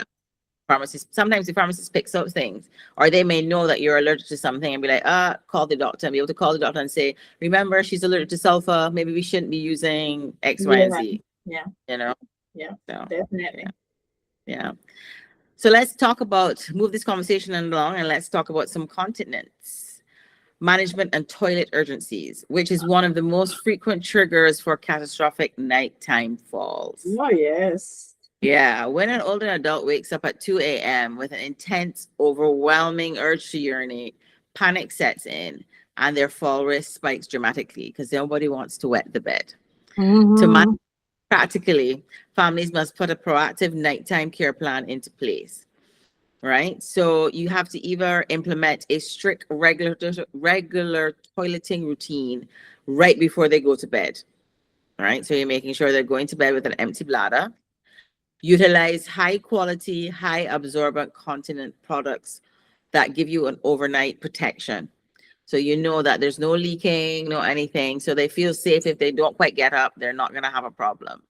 Pharmacist, sometimes the pharmacist picks up things, or they may know that you're allergic to something and be like, call the doctor, and be able to call the doctor and say, remember, she's allergic to sulfur, maybe we shouldn't be using X, Y, and Z. Yeah. So, definitely. Yeah. So let's move this conversation along, and let's talk about some continence management and toilet urgencies, which is one of the most frequent triggers for catastrophic nighttime falls. Oh, yes. Yeah, when an older adult wakes up at 2 a.m. with an intense, overwhelming urge to urinate, panic sets in, and their fall risk spikes dramatically because nobody wants to wet the bed. To manage practically, families must put a proactive nighttime care plan into place, right? So you have to either implement a strict regular toileting routine right before they go to bed, right? So you're making sure they're going to bed with an empty bladder. Utilize high quality, high absorbent continent products that give you an overnight protection. So you know that there's no leaking, no anything. So they feel safe. If they don't quite get up, they're not going to have a problem.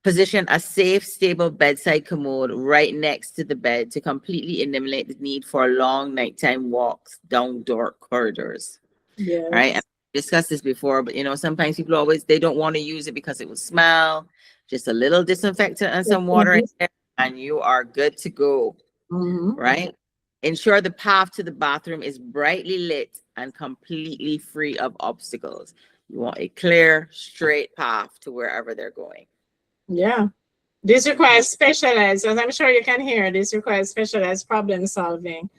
Position a safe, stable bedside commode right next to the bed to completely eliminate the need for long nighttime walks down dark corridors. Yes. Right? And I discussed this before, but sometimes people they don't want to use it because it will smell. Just a little disinfectant and some water in there, and you are good to go, right? Ensure the path to the bathroom is brightly lit and completely free of obstacles. You want a clear, straight path to wherever they're going. Yeah. This requires specialized, as I'm sure you can hear, this requires specialized problem solving.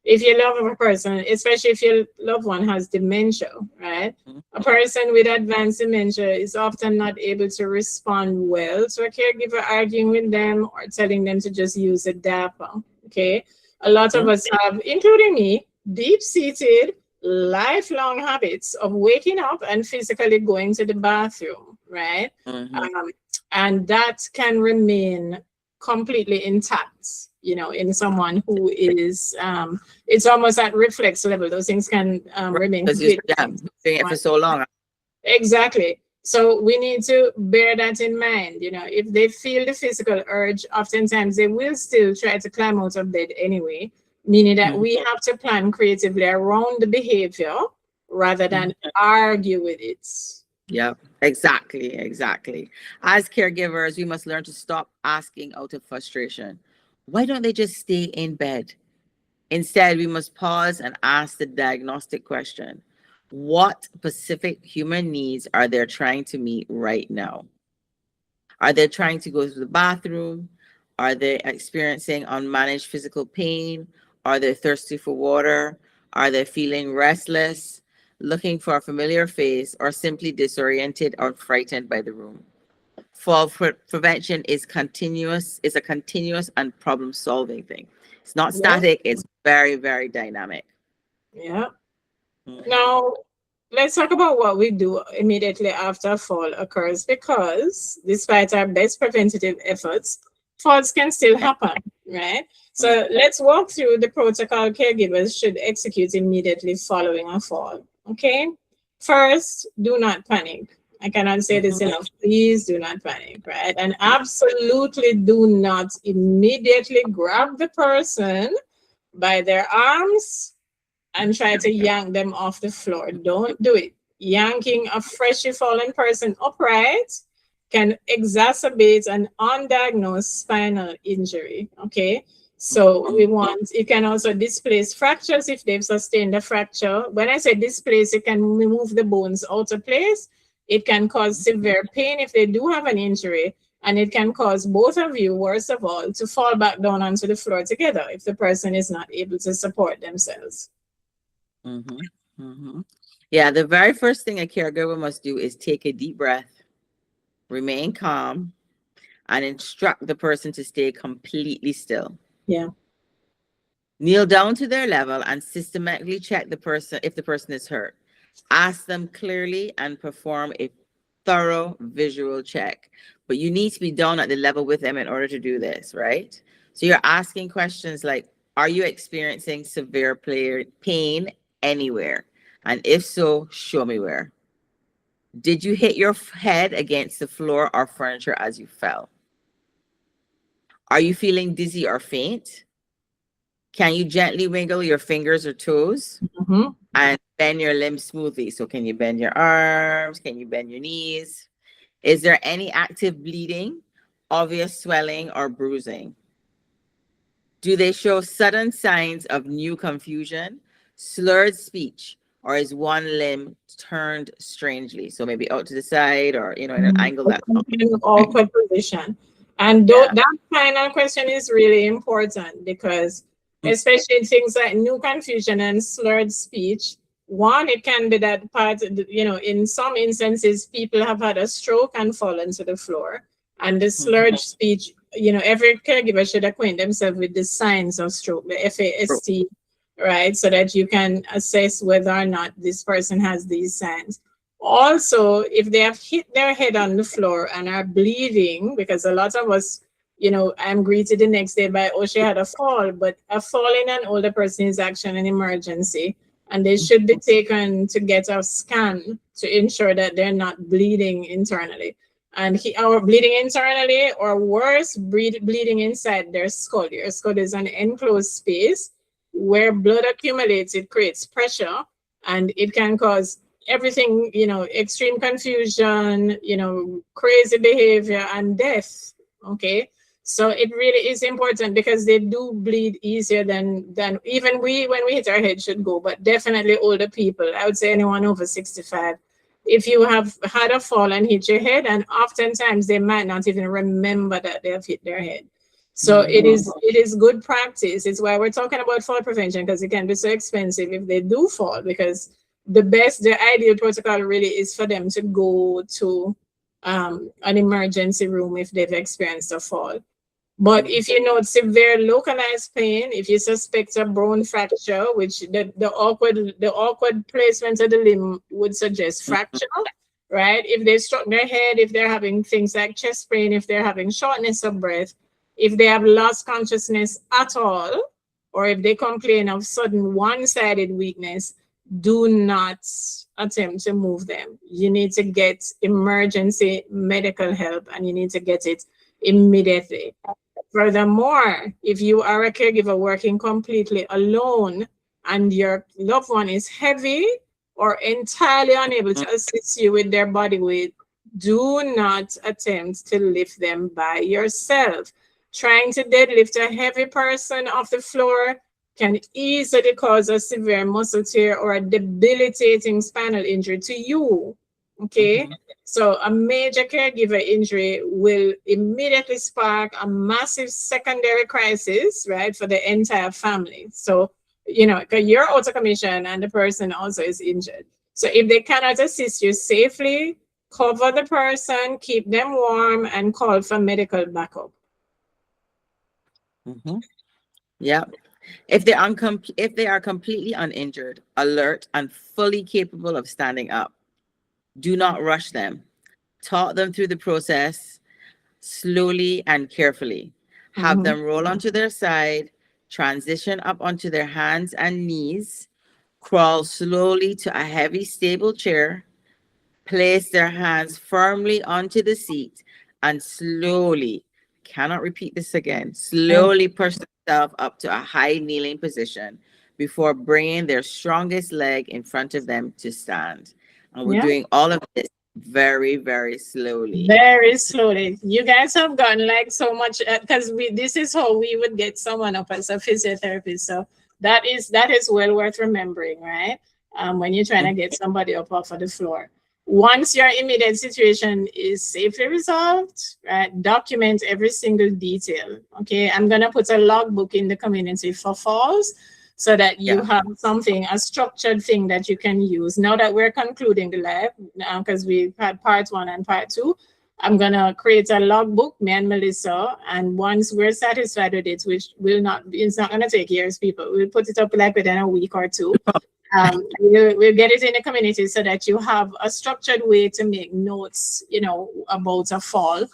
If you love a person, especially if your loved one has dementia, right? A person with advanced dementia is often not able to respond well to a caregiver arguing with them or telling them to just use a diaper, okay? A lot of us have, including me, deep-seated, lifelong habits of waking up and physically going to the bathroom, right? And that can remain completely intact, in someone who is, it's almost at reflex level. Those things can remain. Because you're doing it for so long. Exactly. So we need to bear that in mind. If they feel the physical urge, oftentimes they will still try to climb out of bed anyway, meaning that we have to plan creatively around the behavior rather than argue with it. Yeah, exactly. As caregivers, we must learn to stop asking out of frustration, why don't they just stay in bed? Instead, we must pause and ask the diagnostic question. What specific human needs are they trying to meet right now? Are they trying to go to the bathroom? Are they experiencing unmanaged physical pain? Are they thirsty for water? Are they feeling restless, looking for a familiar face, or simply disoriented or frightened by the room? Fall prevention is a continuous and problem-solving thing. It's not static, it's very, very dynamic. Yeah. Now, let's talk about what we do immediately after a fall occurs, because despite our best preventative efforts, falls can still happen, right? So let's walk through the protocol caregivers should execute immediately following a fall, okay? First, do not panic. I cannot say this enough. Please do not panic, right? And absolutely do not immediately grab the person by their arms and try to yank them off the floor. Don't do it. Yanking a freshly fallen person upright can exacerbate an undiagnosed spinal injury, okay? So it can also displace fractures if they've sustained a fracture. When I say displace, it can remove the bones out of place. It can cause severe pain if they do have an injury, and it can cause both of you, worst of all, to fall back down onto the floor together if the person is not able to support themselves. Yeah, the very first thing a caregiver must do is take a deep breath, remain calm, and instruct the person to stay completely still. Yeah. Kneel down to their level and systematically check the person if the person is hurt. Ask them clearly and perform a thorough visual check. But you need to be down at the level with them in order to do this, right? So you're asking questions like, are you experiencing severe pain anywhere? And if so, show me where. Did you hit your head against the floor or furniture as you fell? Are you feeling dizzy or faint? Can you gently wiggle your fingers or toes and bend your limbs smoothly? So can you bend your arms? Can you bend your knees? Is there any active bleeding, obvious swelling, or bruising? Do they show sudden signs of new confusion, slurred speech, or is one limb turned strangely? So maybe out to the side or, in an angle that's in an awkward position. And that final question is really important because especially things like new confusion and slurred speech, one, it can be that part, in some instances, people have had a stroke and fallen to the floor. And the slurred speech, every caregiver should acquaint themselves with the signs of stroke, the FAST, right? So that you can assess whether or not this person has these signs. Also, if they have hit their head on the floor and are bleeding, because a lot of us, I'm greeted the next day by, oh, she had a fall, but a fall in an older person is actually an emergency, and they should be taken to get a scan to ensure that they're not bleeding internally. And or bleeding internally, or worse, bleeding inside their skull. Your skull is an enclosed space where blood accumulates, it creates pressure, and it can cause everything, extreme confusion, crazy behavior and death. Okay. So it really is important because they do bleed easier than even when we hit our head should go, but definitely older people. I would say anyone over 65. If you have had a fall and hit your head, and oftentimes they might not even remember that they have hit their head. So it is good practice. It's why we're talking about fall prevention, because it can be so expensive if they do fall, because the ideal protocol really is for them to go to an emergency room if they've experienced a fall. But if you note severe localized pain, if you suspect a bone fracture, which the awkward placement of the limb would suggest fracture, right? If they struck their head, if they're having things like chest pain, if they're having shortness of breath, if they have lost consciousness at all, or if they complain of sudden one-sided weakness, do not attempt to move them. You need to get emergency medical help, and you need to get it immediately. Furthermore, if you are a caregiver working completely alone and your loved one is heavy or entirely unable to assist you with their body weight, do not attempt to lift them by yourself. Trying to deadlift a heavy person off the floor can easily cause a severe muscle tear or a debilitating spinal injury to you. Okay. So a major caregiver injury will immediately spark a massive secondary crisis, right, for the entire family. So, you're out of commission and the person also is injured. So if they cannot assist you safely, cover the person, keep them warm, and call for medical backup. Yeah. If they are completely uninjured, alert, and fully capable of standing up, do not rush them. Talk them through the process slowly and carefully. Have them roll onto their side, transition up onto their hands and knees, crawl slowly to a heavy, stable chair, place their hands firmly onto the seat, and slowly, cannot repeat this again, slowly push themselves up to a high kneeling position before bringing their strongest leg in front of them to stand. And we're doing all of this very, very slowly. Very slowly. You guys have gotten like so much, because this is how we would get someone up as a physiotherapist. So that is well worth remembering, right? When you're trying to get somebody up off of the floor. Once your immediate situation is safely resolved, right, document every single detail. Okay, I'm gonna put a logbook in the community for falls so that you have something, a structured thing that you can use. Now that we're concluding the lab, because we've had part 1 and part 2, I'm gonna create a logbook, me and Melissa, and once we're satisfied with it, which will not, it's not gonna take years, people. We'll put it up like within a week or 2. We'll get it in the community so that you have a structured way to make notes, you know, about a fall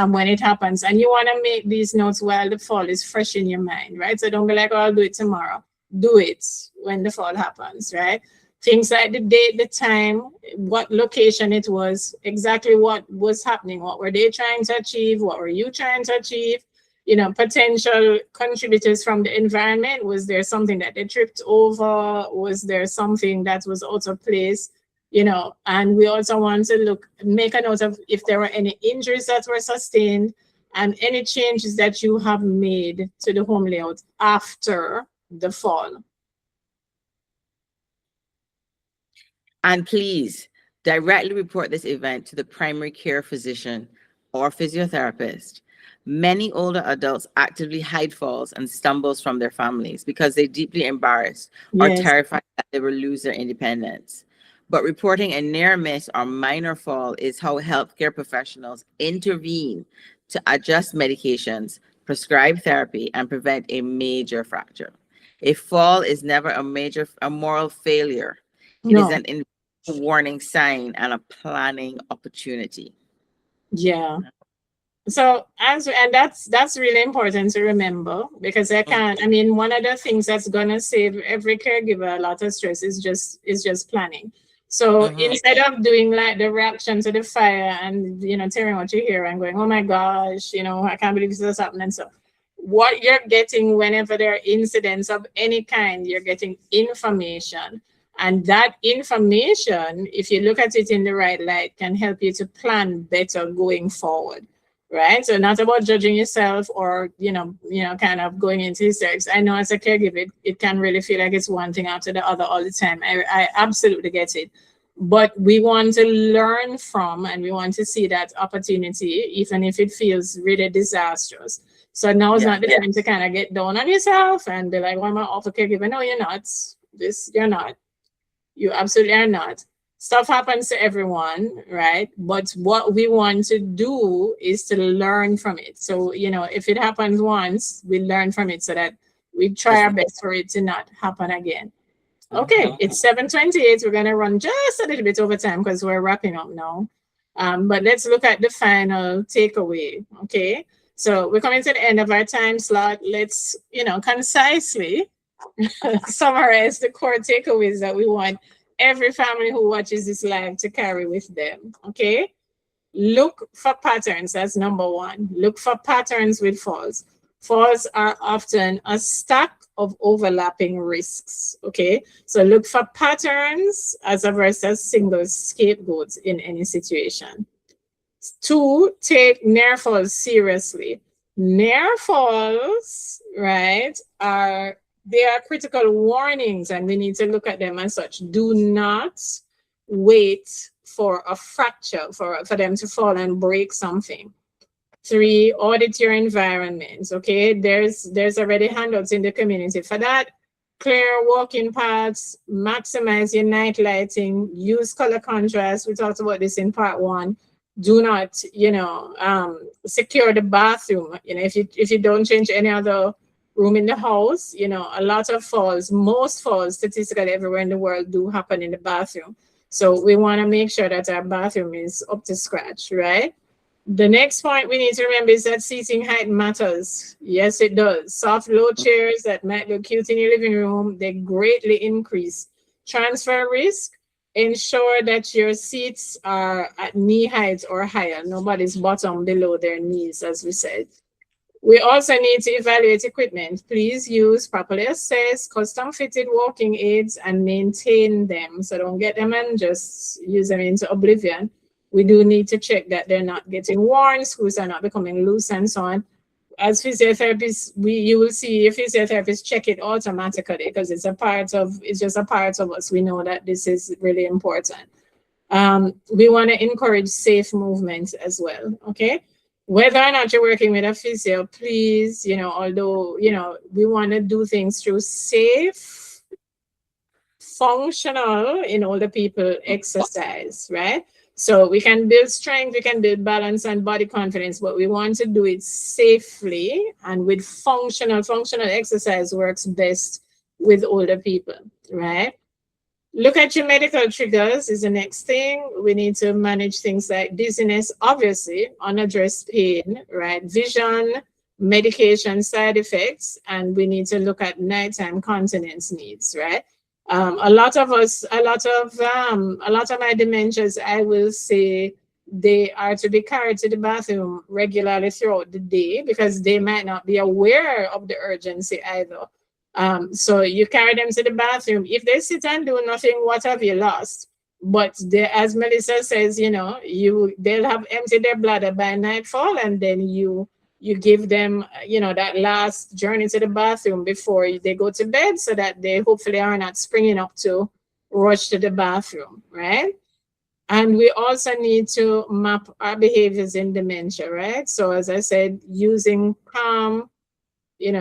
when it happens. And you want to make these notes while the fall is fresh in your mind, right? So don't be like, oh, I'll do it tomorrow. Do it when the fall happens, right? Things like the date, the time, what location it was, exactly what was happening, what were they trying to achieve, what were you trying to achieve, you know, potential contributors from the environment. Was there something that they tripped over? Was there something that was out of place? You know, and we also want to make a note of if there were any injuries that were sustained and any changes that you have made to the home layout after the fall. And please directly report this event to the primary care physician or physiotherapist. Many older adults actively hide falls and stumbles from their families because they're deeply embarrassed or terrified that they will lose their independence. But reporting a near miss or minor fall is how healthcare professionals intervene to adjust medications, prescribe therapy, and prevent a major fracture. A fall is never a moral failure. It is an warning sign and a planning opportunity. Yeah. So and that's really important to remember, because I mean, one of the things that's gonna save every caregiver a lot of stress is just planning. So instead of doing like the reaction to the fire and, you know, tearing what you hear and going, oh my gosh, you know, I can't believe this is happening. So what you're getting whenever there are incidents of any kind, you're getting information. And that information, if you look at it in the right light, can help you to plan better going forward. Right. So not about judging yourself or, you know, kind of going into hysterics. I know as a caregiver, it can really feel like it's one thing after the other all the time. I absolutely get it. But we want to learn from, and we want to see that opportunity, even if it feels really disastrous. So now is not the time to kind of get down on yourself and be like, well, I'm an awful caregiver. No, you're not. You're not. You absolutely are not. Stuff happens to everyone, right? But what we want to do is to learn from it. So, you know, if it happens once, we learn from it so that we try our best for it to not happen again. Okay, it's 7:28. We're going to run just a little bit over time because we're wrapping up now. But let's look at the final takeaway, okay? So we're coming to the end of our time slot. Let's, you know, concisely summarize the core takeaways that we want every family who watches this live to carry with them. Okay, look for patterns. That's number one. Look for patterns with falls. Falls are often a stack of overlapping risks. Okay, so look for patterns as opposed to single scapegoats in any situation. 2, take near falls seriously. Near falls, right, they are critical warnings and we need to look at them as such. Do not wait for a fracture, for them to fall and break something. 3, audit your environment, okay? There's already handouts in the community for that. Clear walking paths, maximize your night lighting, use color contrast. We talked about this in part 1. Do not, you know, secure the bathroom. You know, if you don't change any other room in the house, you know, a lot of falls, most falls statistically everywhere in the world do happen in the bathroom. So we want to make sure that our bathroom is up to scratch, right? The next point we need to remember is that seating height matters. Yes, it does. Soft, low chairs that might look cute in your living room, they greatly increase transfer risk. Ensure that your seats are at knee height or higher. Nobody's bottom below their knees, as we said. We also need to evaluate equipment. Please use properly assessed, custom fitted walking aids and maintain them. So don't get them and just use them into oblivion. We do need to check that they're not getting worn, screws are not becoming loose and so on. As physiotherapists, you will see a physiotherapist check it automatically because it's just a part of us. We know that this is really important. We want to encourage safe movement as well. Okay. Whether or not you're working with a physio, please, although, we want to do things through safe, functional in older people exercise, right? So we can build strength, we can build balance and body confidence, but we want to do it safely and with functional. Functional exercise works best with older people, right? Look at your medical triggers is the next thing. We need to manage things like dizziness, obviously, unaddressed pain, right? Vision, medication side effects, and we need to look at nighttime continence needs, right? A lot of my dementias, I will say, they are to be carried to the bathroom regularly throughout the day because they might not be aware of the urgency either. So you carry them to the bathroom. If they sit and do nothing, what have you lost? But as Melissa says, they'll have emptied their bladder by nightfall, and then you give them, that last journey to the bathroom before they go to bed, so that they hopefully are not springing up to rush to the bathroom, right? And we also need to map our behaviors in dementia, right? So as I said, using calm,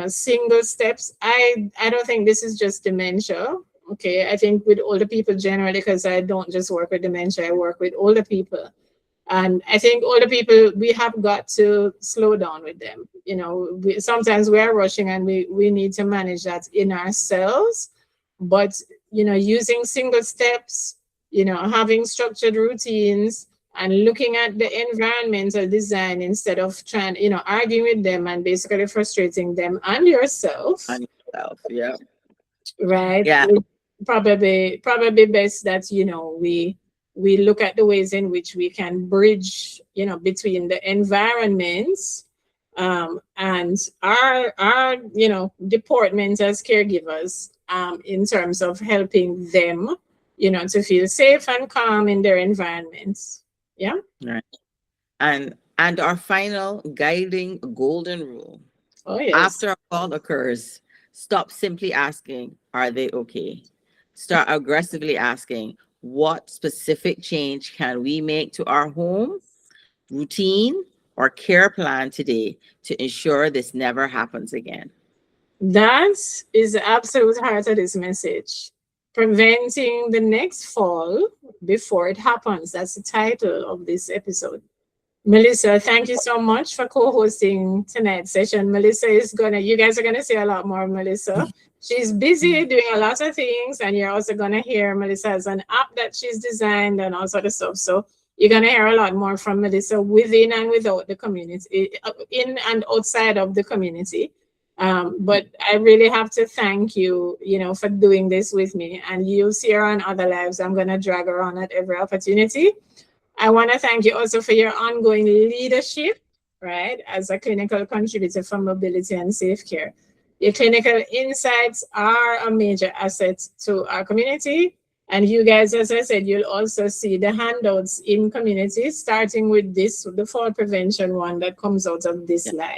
single steps. I don't think this is just dementia. Okay. I think with older people generally, because I don't just work with dementia, I work with older people. And I think older people, we have got to slow down with them. Sometimes we are rushing and we need to manage that in ourselves. But, using single steps, having structured routines, and looking at the environmental design instead of trying, arguing with them and basically frustrating them and yourself. And yourself, yeah. Right. Yeah. Probably best that, we look at the ways in which we can bridge, between the environments and our department as caregivers in terms of helping them, to feel safe and calm in their environments. Yeah. Right. And our final guiding golden rule. Oh, yes. After a call occurs, stop simply asking, are they okay? Start aggressively asking, what specific change can we make to our home, routine, or care plan today to ensure this never happens again? That is the absolute heart of this message. Preventing the next fall before it happens. That's the title of this episode. Melissa, thank you so much for co-hosting tonight's session. Melissa you guys are gonna see a lot more of Melissa. She's busy doing a lot of things, and you're also gonna hear Melissa has an app that she's designed and all sort of stuff. So you're gonna hear a lot more from Melissa within and without the community, in and outside of the community. But I really have to thank you, for doing this with me. And you'll see her on other lives. I'm going to drag her on at every opportunity. I want to thank you also for your ongoing leadership, right, as a clinical contributor for mobility and safe care. Your clinical insights are a major asset to our community. And you guys, as I said, you'll also see the handouts in community, starting with the fall prevention one that comes out of this live.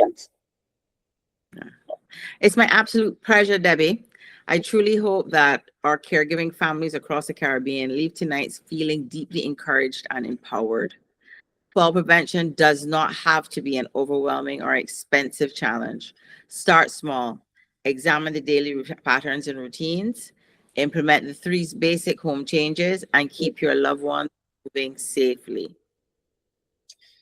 It's my absolute pleasure, Debbie. I truly hope that our caregiving families across the Caribbean leave tonight feeling deeply encouraged and empowered. Fall prevention does not have to be an overwhelming or expensive challenge. Start small. Examine the daily patterns and routines. Implement the 3 basic home changes and keep your loved ones moving safely.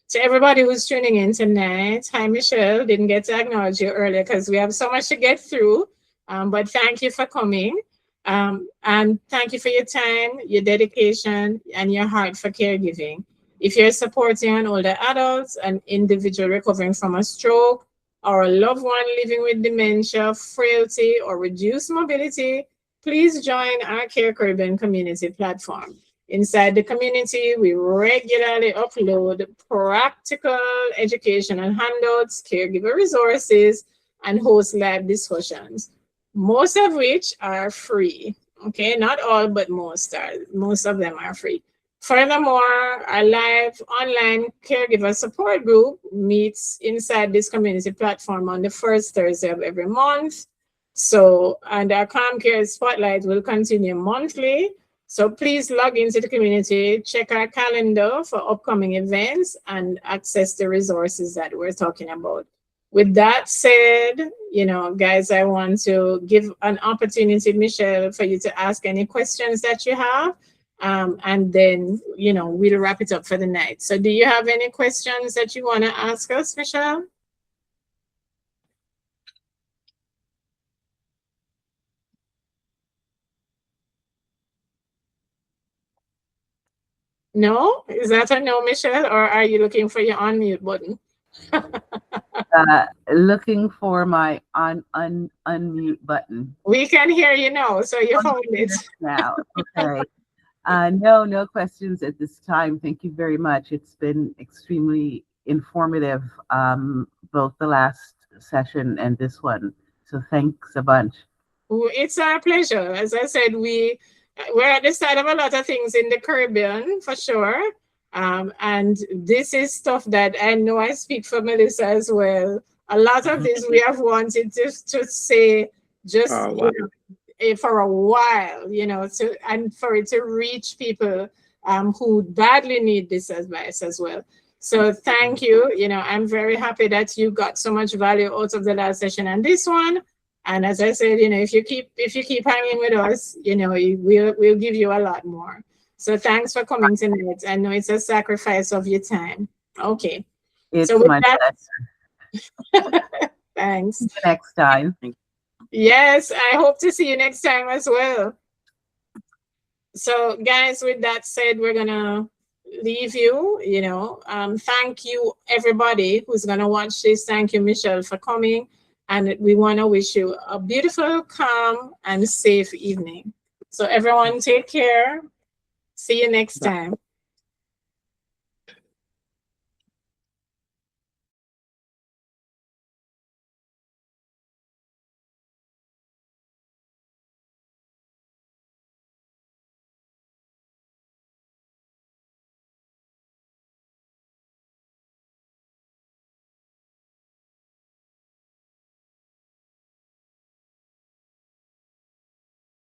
To everybody who's tuning in tonight, hi, Michelle. Didn't get to acknowledge you earlier because we have so much to get through. But thank you for coming. And thank you for your time, your dedication, and your heart for caregiving. If you're supporting an older adult, an individual recovering from a stroke, or a loved one living with dementia, frailty, or reduced mobility, please join our Care Caribbean community platform. Inside the community, we regularly upload practical educational handouts, caregiver resources, and host live discussions, most of which are free. Okay, not all, but most of them are free. Furthermore, our live online caregiver support group meets inside this community platform on the first Thursday of every month. So, and our Calm Care Spotlight will continue monthly. So please log into the community, check our calendar for upcoming events, and access the resources that we're talking about. With that said, guys, I want to give an opportunity, Michelle, for you to ask any questions that you have. And then, we'll wrap it up for the night. So do you have any questions that you want to ask us, Michelle? No? Is that a no, Michelle? Or are you looking for your unmute button? Looking for my unmute button. We can hear you now, so you found it. Now, okay. No questions at this time. Thank you very much. It's been extremely informative, both the last session and this one. So thanks a bunch. It's our pleasure. As I said, we're at the start of a lot of things in the Caribbean, for sure. And this is stuff that I know I speak for Melissa as well. A lot of this we have wanted to say just for a while, and for it to reach people who badly need this advice as well. So thank you. I'm very happy that you got so much value out of the last session and this one. And as I said, if you keep hanging with us, we'll give you a lot more. So thanks for coming tonight. I know it's a sacrifice of your time. Okay. It's so with my that, thanks. Next time. Yes, I hope to see you next time as well. So guys, with that said, we're gonna leave you. Thank you everybody who's gonna watch this. Thank you, Michelle, for coming. And we want to wish you a beautiful, calm, and safe evening. So everyone take care. See you next time.